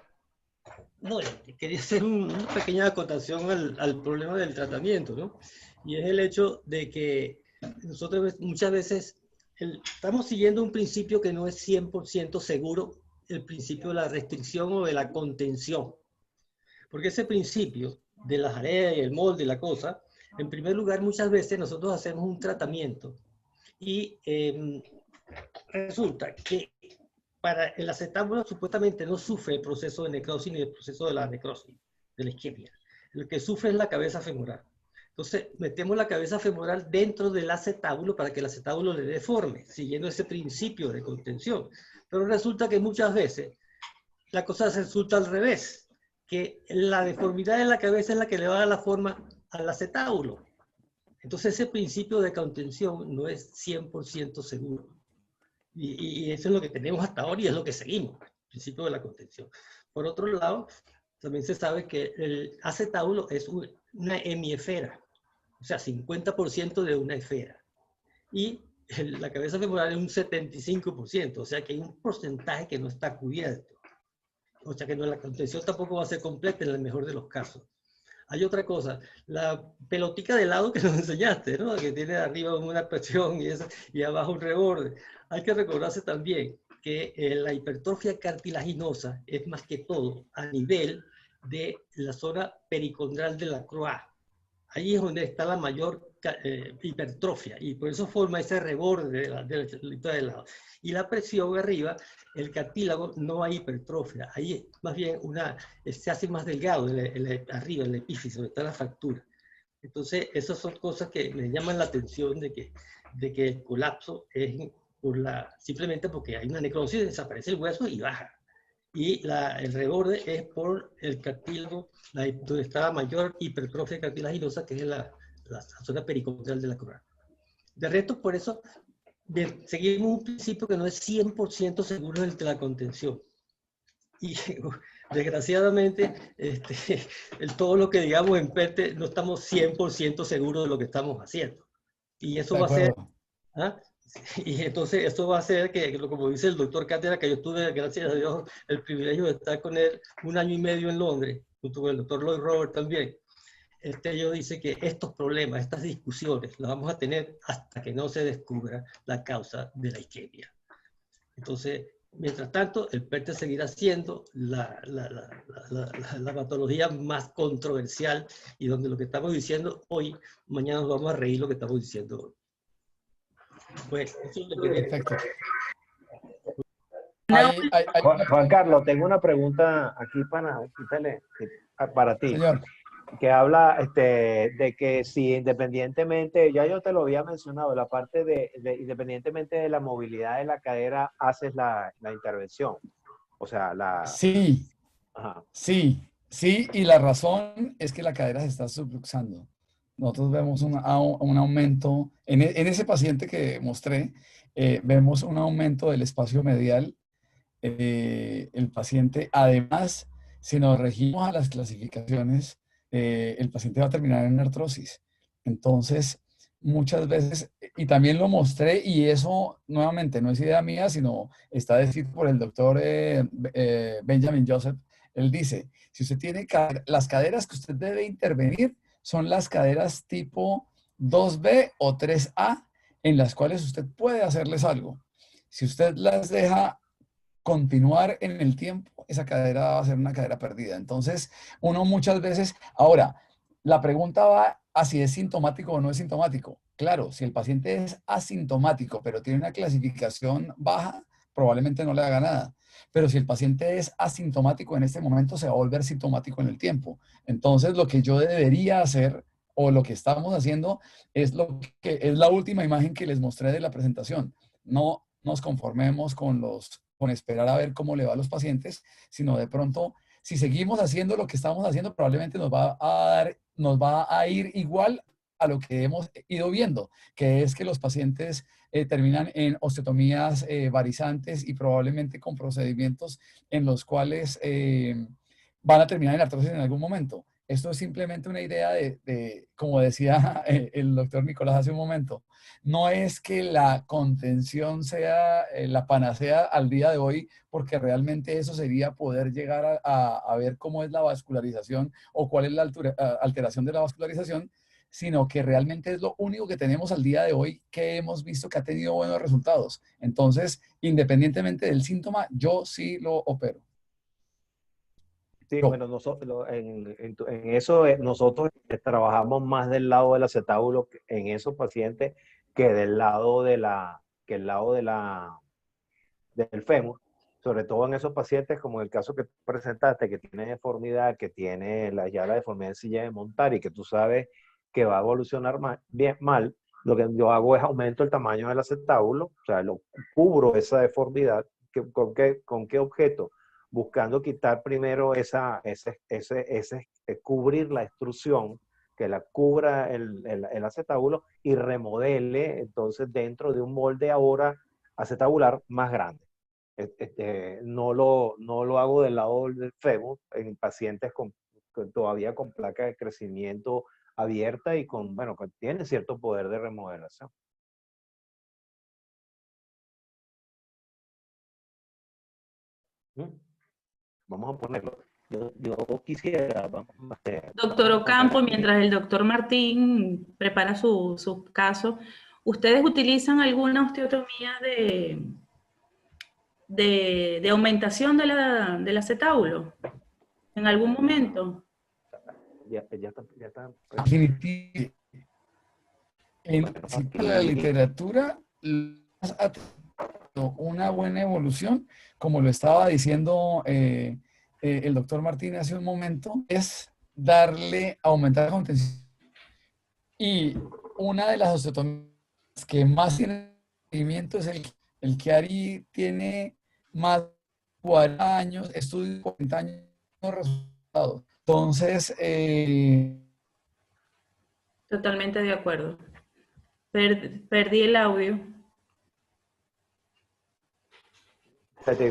No, quería hacer una pequeña acotación al problema del tratamiento, ¿no? Y es el hecho de que nosotros muchas veces estamos siguiendo un principio que no es 100% seguro, el principio de la restricción o de la contención. Porque ese principio de la jarea y el molde y la cosa, en primer lugar, muchas veces nosotros hacemos un tratamiento y resulta que para el acetábulo supuestamente no sufre el proceso de necrosis ni el proceso de la necrosis, de la isquemia. Lo que sufre es la cabeza femoral. Entonces, metemos la cabeza femoral dentro del acetábulo para que el acetábulo le dé forma, siguiendo ese principio de contención. Pero resulta que muchas veces la cosa resulta al revés, que la deformidad de la cabeza es la que le va a dar la forma al acetábulo. Entonces, ese principio de contención no es 100% seguro. Y eso es lo que tenemos hasta ahora y es lo que seguimos, el principio de la contención. Por otro lado, también se sabe que el acetábulo es una hemiesfera, o sea, 50% de una esfera. Y la cabeza femoral es un 75%, o sea que hay un porcentaje que no está cubierto. O sea que la contención tampoco va a ser completa en el mejor de los casos. Hay otra cosa, la pelotica de lado que nos enseñaste, ¿no? Que tiene arriba una presión y abajo un reborde. Hay que recordarse también que la hipertrofia cartilaginosa es más que todo a nivel de la zona pericondral de la croix. Ahí es donde está la mayor hipertrofia y por eso forma ese reborde de la lado. Y la presión arriba, el cartílago no hay hipertrofia, ahí más bien se hace más delgado arriba, el epífisis, donde está la fractura. Entonces, esas son cosas que me llaman la atención de que el colapso es simplemente porque hay una necrosis, desaparece el hueso y baja. Y el reborde es por el cartílago, donde está la mayor hipertrofia cartilaginosa, que es la zona pericondral de la corona. De resto, por eso, seguimos un principio que no es 100% seguro de la contención. Y desgraciadamente, todo lo que digamos en PERTE no estamos 100% seguros de lo que estamos haciendo. Y eso va a ser... ¿ah? Y entonces esto va a hacer que, como dice el doctor Cátedra, que yo tuve, gracias a Dios, el privilegio de estar con él 1 año y medio en Londres, junto con el doctor Lloyd Robert también. Ellos dice que estos problemas, estas discusiones, las vamos a tener hasta que no se descubra la causa de la isquemia. Entonces, mientras tanto, el PERTE seguirá siendo la patología más controversial y donde lo que estamos diciendo hoy, mañana nos vamos a reír lo que estamos diciendo hoy. Pues, eso es lo que... Perfecto. Juan Carlos, tengo una pregunta aquí para ti. Señor. Que habla de que si independientemente, ya yo te lo había mencionado, la parte de independientemente de la movilidad de la cadera, haces la intervención. O sea, Sí, ajá. sí, y la razón es que la cadera se está subluxando. Nosotros vemos un aumento, en ese paciente que mostré, vemos un aumento del espacio medial. El paciente, además, si nos regimos a las clasificaciones, el paciente va a terminar en artrosis. Entonces, muchas veces, y también lo mostré, y eso nuevamente no es idea mía, sino está descrito por el doctor Benjamin Joseph Él dice, si usted tiene las caderas que usted debe intervenir son las caderas tipo 2B o 3A, en las cuales usted puede hacerles algo. Si usted las deja continuar en el tiempo, esa cadera va a ser una cadera perdida. Entonces, uno muchas veces, ahora, la pregunta va a si es sintomático o no es sintomático. Claro, si el paciente es asintomático, pero tiene una clasificación baja, probablemente no le haga nada. Pero si el paciente es asintomático en este momento, se va a volver sintomático en el tiempo. Entonces, lo que yo debería hacer o lo que estamos haciendo es lo que es la última imagen que les mostré de la presentación. No nos conformemos con esperar a ver cómo le va a los pacientes, sino de pronto, si seguimos haciendo lo que estamos haciendo, probablemente nos va a ir igual a lo que hemos ido viendo, que es que los pacientes terminan en osteotomías varizantes y probablemente con procedimientos en los cuales van a terminar en artrosis en algún momento. Esto es simplemente una idea como decía el doctor Nicolás hace un momento, no es que la contención sea la panacea al día de hoy, porque realmente eso sería poder llegar a ver cómo es la vascularización o cuál es la alteración de la vascularización, sino que realmente es lo único que tenemos al día de hoy que hemos visto que ha tenido buenos resultados. Entonces, independientemente del síntoma, yo sí lo opero. Sí, bueno, nosotros, en eso nosotros trabajamos más del lado del acetábulo en esos pacientes que del lado del fémur, sobre todo en esos pacientes como el caso que tú presentaste, que tiene deformidad, que tiene ya la deformidad en silla de montar y que tú sabes que va a evolucionar mal, lo que yo hago es aumento el tamaño del acetábulo, o sea, lo cubro esa deformidad. ¿Con qué objeto? Buscando quitar primero cubrir la extrusión, que la cubra el acetábulo y remodele entonces dentro de un molde ahora acetabular más grande. No lo hago del lado del fémur en pacientes todavía con placa de crecimiento abierta y bueno, que tienen cierto poder de remodelación. Vamos a ponerlo. Yo quisiera, Doctor Ocampo, mientras el doctor Martín prepara su caso, ¿ustedes utilizan alguna osteotomía de aumentación del acetábulo en algún momento? Ya está. Definitivamente. En la literatura ha tenido una buena evolución, como lo estaba diciendo el doctor Martín hace un momento, es aumentar la contención. Y una de las osteotomías que más tiene seguimiento es el que Ari tiene más de 40 años, estudios de 40 años resultados. Entonces, Totalmente de acuerdo. Perdí el audio.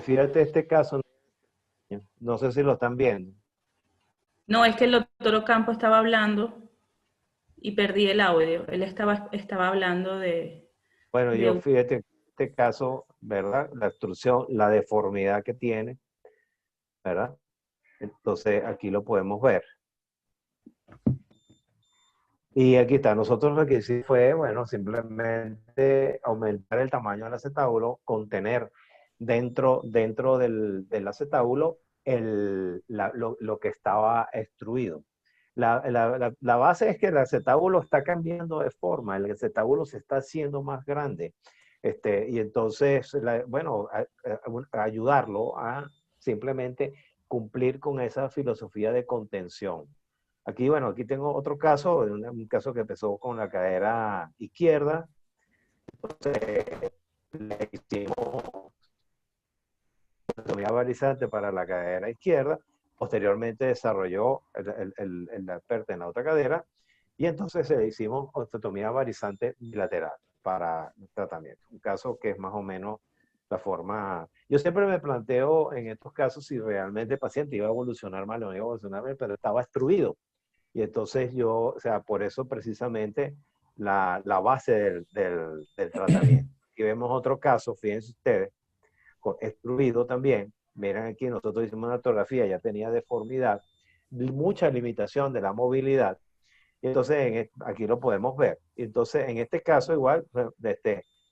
Fíjate este caso, no sé si lo están viendo. No, es que el doctor Ocampo estaba hablando y perdí el audio. Él estaba hablando de... Bueno, yo fíjate este caso, ¿verdad? La extrusión, la deformidad que tiene, ¿verdad? Entonces aquí lo podemos ver. Y aquí está, nosotros lo que hicimos fue, bueno, simplemente aumentar el tamaño del acetábulo, contener dentro del acetábulo lo que estaba extruido. La base es que el acetábulo está cambiando de forma, el acetábulo se está haciendo más grande. Y entonces, bueno, ayudarlo a simplemente cumplir con esa filosofía de contención. Aquí, bueno, aquí tengo otro caso, un caso que empezó con la cadera izquierda. Entonces, le hicimos osteotomía varizante para la cadera izquierda. Posteriormente desarrolló la PERTE en la otra cadera. Y entonces le hicimos osteotomía varizante bilateral para el tratamiento. Un caso que es más o menos la forma... Yo siempre me planteo en estos casos si realmente el paciente iba a evolucionar mal o no iba a evolucionar mal, pero estaba extruido. Y entonces o sea, por eso precisamente la base del tratamiento. Aquí vemos otro caso, fíjense ustedes, extruido también, Miren aquí, nosotros hicimos una ortografía, ya tenía deformidad, mucha limitación de la movilidad. Y entonces aquí lo podemos ver. Entonces, en este caso, igual,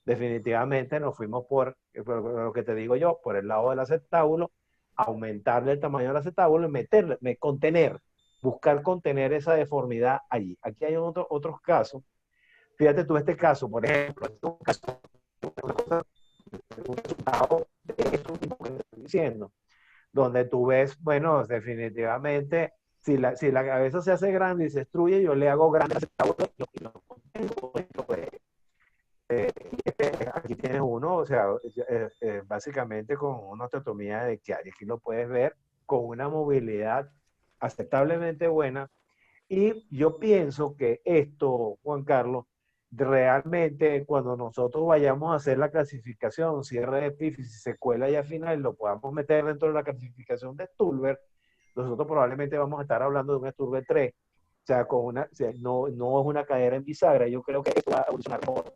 definitivamente nos fuimos por lo que te digo yo, por el lado del acetábulo, aumentarle el tamaño del acetábulo y contener, buscar contener esa deformidad allí. Aquí hay otros casos. Fíjate tú este caso, por ejemplo, este es un caso, un resultado de esto mismo que te estoy diciendo, donde tú ves, bueno, definitivamente, si la cabeza se hace grande y se destruye, yo le hago grande y lo contengo dentro de, aquí tienes uno, o sea, básicamente con una osteotomía de Chiari. Aquí lo puedes ver con una movilidad aceptablemente buena. Y yo pienso que esto, Juan Carlos, realmente cuando nosotros vayamos a hacer la clasificación, cierre de epífisis, secuela y al final lo podamos meter dentro de la clasificación de Stulberg, nosotros probablemente vamos a estar hablando de un Stulberg 3, o sea, o sea, no es una cadera en bisagra. Yo creo que esto va a evolucionar por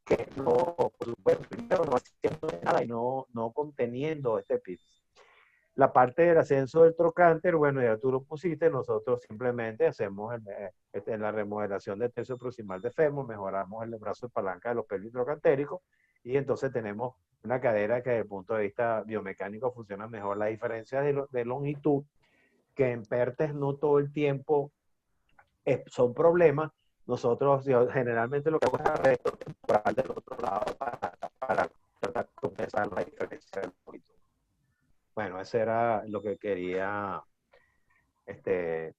que no, por supuesto, primero no haciendo nada y no conteniendo este epífisis. La parte del ascenso del trocánter, bueno, ya tú lo pusiste, nosotros simplemente hacemos la remodelación del tercio proximal de fémur, mejoramos el brazo de palanca de los pelvis trocantéricos y entonces tenemos una cadera que desde el punto de vista biomecánico funciona mejor. La diferencia de longitud, que en PERTES no todo el tiempo son problemas, nosotros generalmente lo que hacemos es arreglo temporal del otro lado para tratar de compensar la diferencia de longitud. Bueno, eso era lo que quería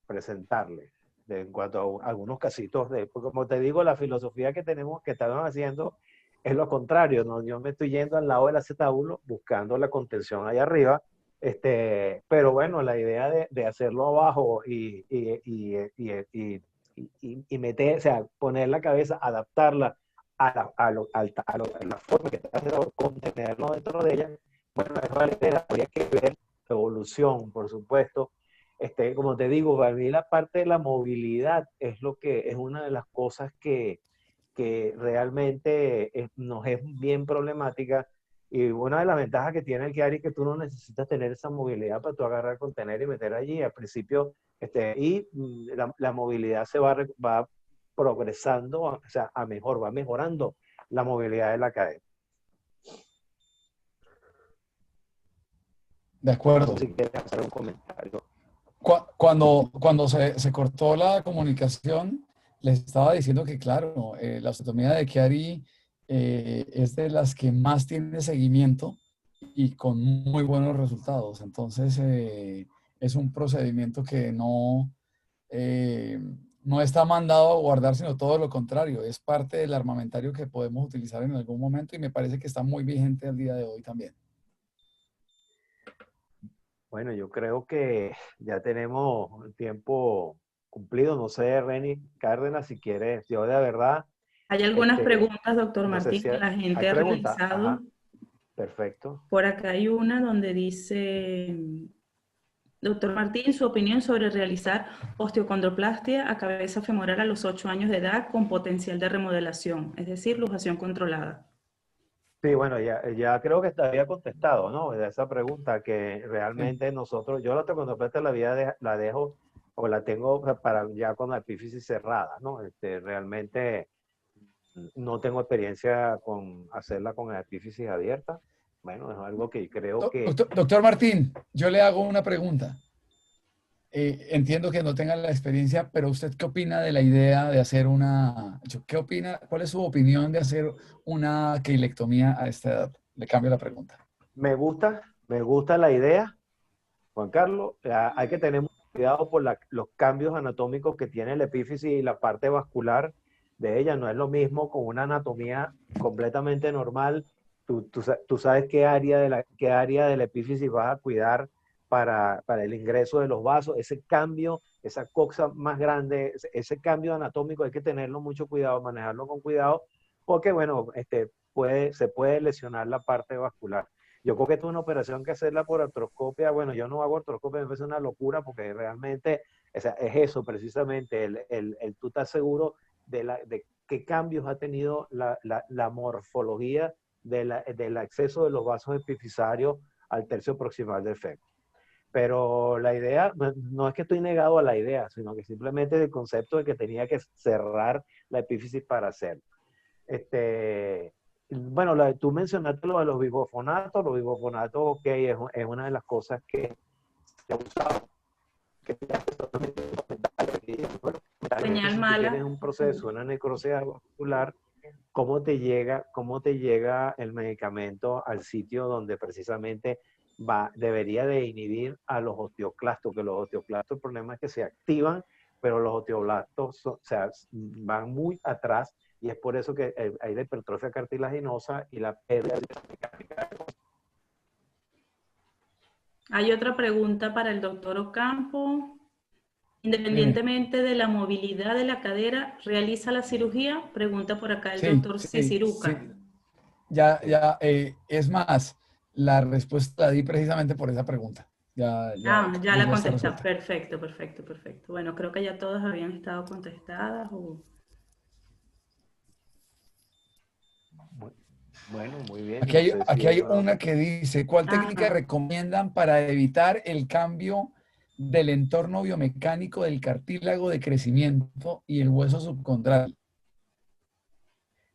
presentarle en cuanto a algunos casitos porque como te digo, la filosofía que estamos haciendo es lo contrario, ¿no? Yo me estoy yendo al lado del acetábulo buscando la contención allá arriba, pero bueno, la idea de hacerlo abajo y meter, o sea, poner la cabeza, adaptarla a la forma que está haciendo, contenerlo dentro de ella. Bueno, es realidad, habría que ver evolución, por supuesto. Como te digo, para mí la parte de la movilidad es una de las cosas que realmente nos es bien problemática. Y una de las ventajas que tiene el Chiari es que tú no necesitas tener esa movilidad para tú agarrar, contener y meter allí. Al principio, la movilidad va progresando, o sea, a mejor, va mejorando la movilidad de la cadera. De acuerdo. Si quieres hacer un comentario. Cuando se cortó la comunicación, les estaba diciendo que, claro, la osteotomía de Chiari es de las que más tiene seguimiento y con muy buenos resultados. Entonces, es un procedimiento que no está mandado a guardar, sino todo lo contrario. Es parte del armamentario que podemos utilizar en algún momento y me parece que está muy vigente al día de hoy también. Bueno, yo creo que ya tenemos el tiempo cumplido. No sé, Reni Cárdenas, si quieres, yo de verdad. Hay algunas preguntas, doctor no sé Martín, si que la gente hay ha preguntas. realizado. Ajá. Perfecto. Por acá hay una donde dice, doctor Martín, su opinión sobre realizar osteocondroplastia a cabeza femoral a los 8 años de edad con potencial de remodelación, es decir, luxación controlada. Sí, bueno, ya creo que te había contestado, ¿no? De esa pregunta que realmente nosotros, yo la osteocondroplastia la dejo o la tengo para ya con la epífisis cerrada, ¿no? Realmente no tengo experiencia con hacerla con la epífisis abierta. Bueno, es algo que creo que... Doctor Martín, yo le hago una pregunta. Entiendo que no tenga la experiencia, pero ¿usted qué opina de la idea de hacer ¿qué opina? ¿Cuál es su opinión de hacer una quilectomía a esta edad? Le cambio la pregunta. Me gusta la idea, Juan Carlos. Hay que tener mucho cuidado por los cambios anatómicos que tiene la epífisis y la parte vascular de ella. No es lo mismo con una anatomía completamente normal. Tú sabes qué área de la epífisis vas a cuidar para el ingreso de los vasos. Ese cambio, esa coxa más grande, ese cambio anatómico hay que tenerlo mucho cuidado, manejarlo con cuidado, porque bueno, se puede lesionar la parte vascular. Yo creo que esto es una operación que hacerla por artroscopia. Bueno, yo no hago artroscopia, me parece una locura porque realmente es eso precisamente, tú estás seguro de qué cambios ha tenido la morfología del acceso de los vasos epifisarios al tercio proximal del fémur. Pero la idea, no es que estoy negado a la idea, sino que simplemente el concepto de que tenía que cerrar la epífisis para hacerlo. Bueno, tú mencionaste lo de los bifonatos. Los bifonatos, ok, es una de las cosas que se ha usado. Señal Si mala. tú tienes un proceso, una necrosis vascular, ¿cómo te llega el medicamento al sitio donde precisamente debería de inhibir a los osteoclastos? Que los osteoclastos, el problema es que se activan, pero los osteoblastos van muy atrás, y es por eso que hay la hipertrofia cartilaginosa y la pérdida de mecánica. Hay otra pregunta para el doctor Ocampo. Independientemente de la movilidad de la cadera, ¿realiza la cirugía? Pregunta por acá el doctor Ciciruca. Sí. Ya, es más, la respuesta la di precisamente por esa pregunta. Ya la contestaste. Perfecto. Bueno, creo que ya todas habían estado contestadas. Bueno, muy bien. Aquí hay una que dice, ¿cuál técnica recomiendan para evitar el cambio del entorno biomecánico del cartílago de crecimiento y el hueso subcondral?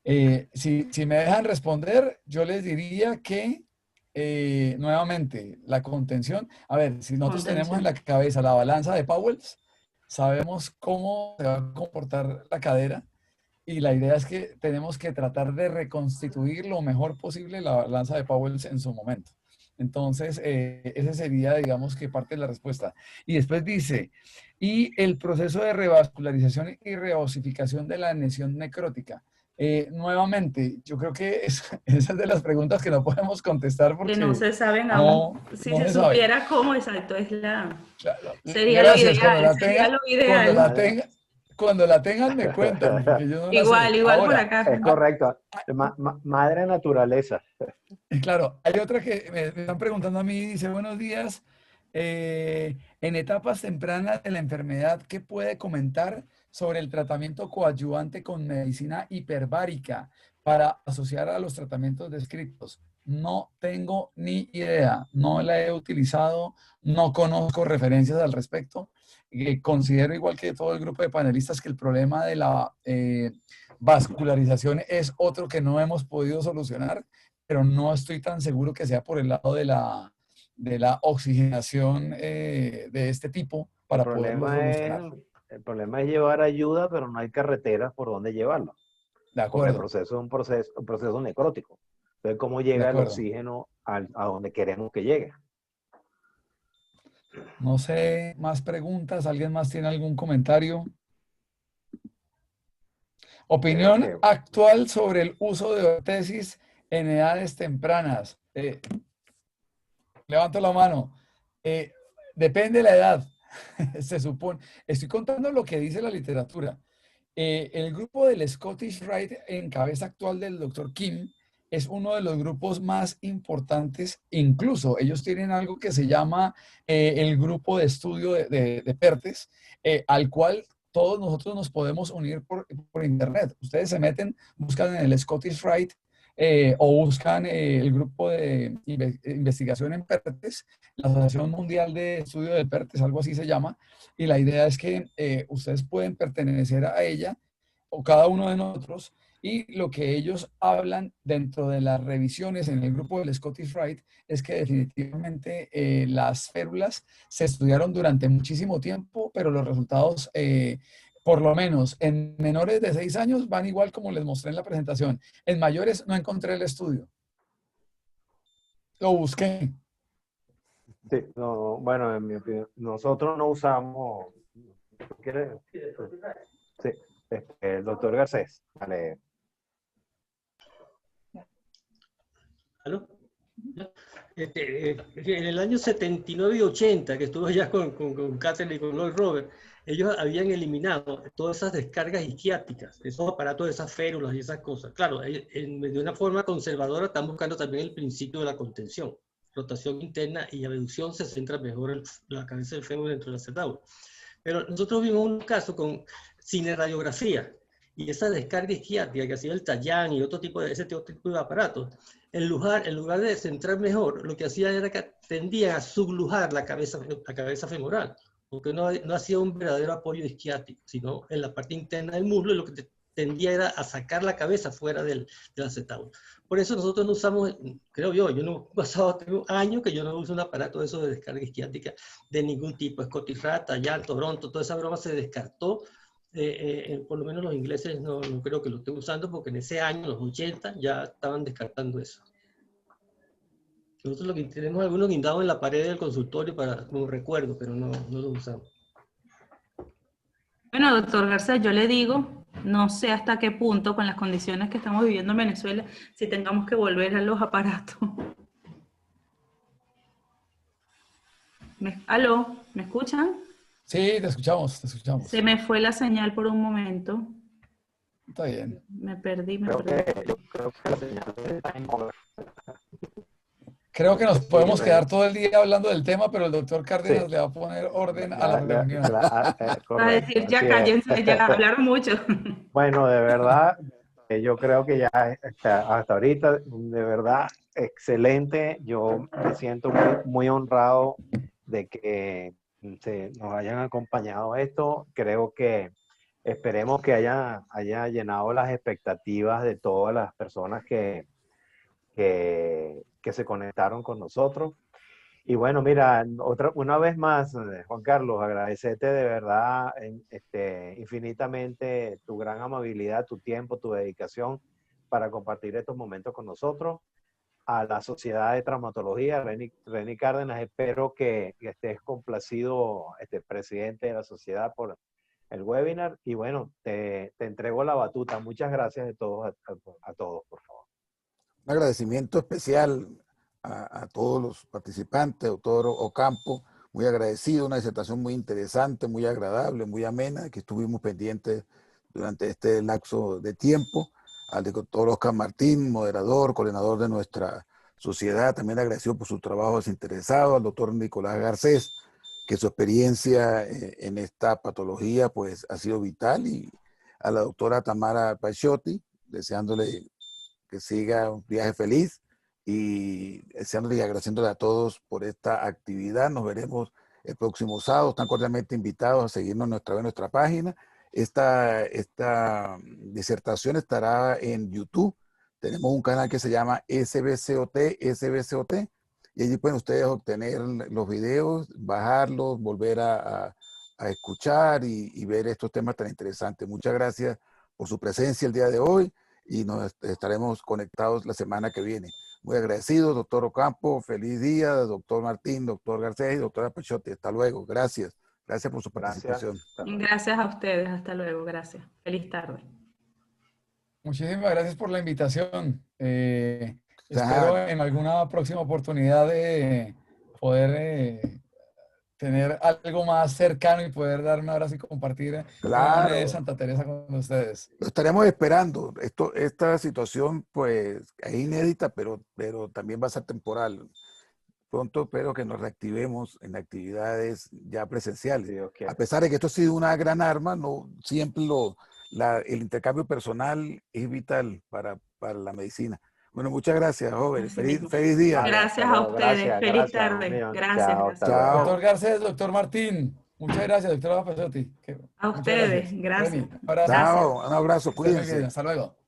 Si me dejan responder, yo les diría que, nuevamente, la contención. A ver, si nosotros tenemos en la cabeza la balanza de Powells, sabemos cómo se va a comportar la cadera, y la idea es que tenemos que tratar de reconstituir lo mejor posible la balanza de Powells en su momento. Entonces, ese sería, digamos, que parte de la respuesta. Y después dice, y el proceso de revascularización y reosificación de la lesión necrótica. Nuevamente, yo creo que esa es de las preguntas que no podemos contestar porque que no se saben aún. Si se supiera cómo, exacto, es la... Claro. Sería Gracias, lo ideal. Cuando la tengan, me cuentan. Porque yo no igual Ahora, por acá. Es correcto. Madre naturaleza. Claro, hay otra que me están preguntando a mí, dice, buenos días. En etapas tempranas de la enfermedad, ¿qué puede comentar sobre el tratamiento coadyuvante con medicina hiperbárica para asociar a los tratamientos descritos? No tengo ni idea, no la he utilizado, no conozco referencias al respecto. Considero, igual que todo el grupo de panelistas, que el problema de la vascularización es otro que no hemos podido solucionar, pero no estoy tan seguro que sea por el lado de la oxigenación de este tipo para poderlo solucionar. El problema es llevar ayuda, pero no hay carreteras por donde llevarlo. De acuerdo. Porque el proceso es un proceso necrótico. Entonces, ¿cómo llega el oxígeno a donde queremos que llegue? No sé, más preguntas. ¿Alguien más tiene algún comentario? Opinión actual sobre el uso de ortesis en edades tempranas. Levanto la mano. Depende de la edad. Se supone. Estoy contando lo que dice la literatura. El grupo del Scottish Rite en cabeza actual del Dr. Kim es uno de los grupos más importantes. Incluso ellos tienen algo que se llama el grupo de estudio de PERTES, al cual todos nosotros nos podemos unir por internet. Ustedes se meten, buscan en el Scottish Rite o buscan el grupo de investigación en PERTES, la Asociación Mundial de Estudio de PERTES, algo así se llama, y la idea es que ustedes pueden pertenecer a ella o cada uno de nosotros, y lo que ellos hablan dentro de las revisiones en el grupo del Scottish Rite es que definitivamente las férulas se estudiaron durante muchísimo tiempo, pero los resultados por lo menos en menores de 6 años van igual como les mostré en la presentación. En mayores no encontré el estudio. Lo busqué. Sí, no, bueno, en mi opinión, nosotros no usamos... Sí, el doctor Garcés. Vale. ¿Aló? En el año 79 y 80, que estuve ya con Catherine y con Lloyd Robert, ellos habían eliminado todas esas descargas isquiáticas, esos aparatos, esas férulas y esas cosas. Claro, de una forma conservadora están buscando también el principio de la contención. Rotación interna y abducción se centra mejor la cabeza del fémur dentro del acetauro. Pero nosotros vimos un caso sin radiografía, Y esa descarga isquiática que hacía el Tallán y ese tipo de aparatos, en lugar de centrar mejor, lo que hacía era que tendían a sublujar la cabeza femoral, porque no hacía un verdadero apoyo isquiático, sino en la parte interna del muslo, y lo que tendía era a sacar la cabeza fuera del acetábulo. Por eso nosotros no usamos, creo yo no he pasado, tengo años que yo no uso un aparato de eso de descarga isquiática de ningún tipo. Scotirrat, Tallán, Toronto, toda esa broma se descartó. Por lo menos los ingleses no creo que lo estén usando, porque en ese año, los 80, ya estaban descartando eso. Nosotros lo que tenemos algunos guindados en la pared del consultorio como recuerdo, pero no lo usamos. Bueno, doctor García, yo le digo, no sé hasta qué punto, con las condiciones que estamos viviendo en Venezuela, si tengamos que volver a los aparatos. ¿Aló? ¿Me escuchan? Sí, te escuchamos, te escuchamos. Se me fue la señal por un momento. Está bien. Me perdí. Yo creo que la señal está en over. Creo que nos podemos quedar todo el día hablando del tema, pero el doctor Cárdenas Sí. le va a poner orden a la reunión. Va a decir, ya cállense, ya hablaron mucho. Bueno, de verdad, yo creo que ya hasta ahorita, de verdad, excelente. Yo me siento muy honrado de que nos hayan acompañado esto. Creo que esperemos que haya llenado las expectativas de todas las personas que se conectaron con nosotros. Y bueno, mira, una vez más, Juan Carlos, agradecerte de verdad infinitamente tu gran amabilidad, tu tiempo, tu dedicación para compartir estos momentos con nosotros. A la Sociedad de Traumatología, Reni Cárdenas, espero que estés complacido, presidente de la sociedad, por el webinar. Y bueno, te entrego la batuta. Muchas gracias a todos, por favor. Un agradecimiento especial a todos los participantes, doctor Ocampo, muy agradecido, una disertación muy interesante, muy agradable, muy amena, que estuvimos pendientes durante este lapso de tiempo. Al doctor Oscar Martín, moderador, coordinador de nuestra sociedad, también agradecido por su trabajo desinteresado. Al doctor Nicolás Garcés, que su experiencia en esta patología pues ha sido vital, y a la doctora Tamara Pachotti, deseándole que siga un viaje feliz y deseándole y agradeciéndole a todos por esta actividad. Nos veremos el próximo sábado. Están cordialmente invitados a seguirnos en nuestra página. Esta disertación estará en YouTube. Tenemos un canal que se llama SBCOT, y allí pueden ustedes obtener los videos, bajarlos, volver a escuchar y ver estos temas tan interesantes. Muchas gracias por su presencia el día de hoy, y nos estaremos conectados la semana que viene. Muy agradecido, doctor Ocampo. Feliz día, doctor Martín, doctor Garcés y doctora Pachotti. Hasta luego. Gracias. Gracias por su participación. Gracias a ustedes. Hasta luego. Gracias. Feliz tarde. Muchísimas gracias por la invitación. Espero en alguna próxima oportunidad de poder tener algo más cercano y poder dar un abrazo y compartir Santa Teresa con ustedes. Lo estaremos esperando. Esta situación pues es inédita, pero también va a ser temporal. Pronto espero que nos reactivemos en actividades ya presenciales. A pesar de que esto ha sido una gran arma, no siempre el intercambio personal es vital para la medicina. Bueno, muchas gracias, jóvenes. Feliz día. Gracias a ustedes. Feliz tarde. Gracias. Chao. Doctor Garcés, doctor Martín. Muchas gracias, doctora Pachotti. A ustedes. Gracias. Un abrazo. Chao. Un abrazo. Cuídense. Hasta luego.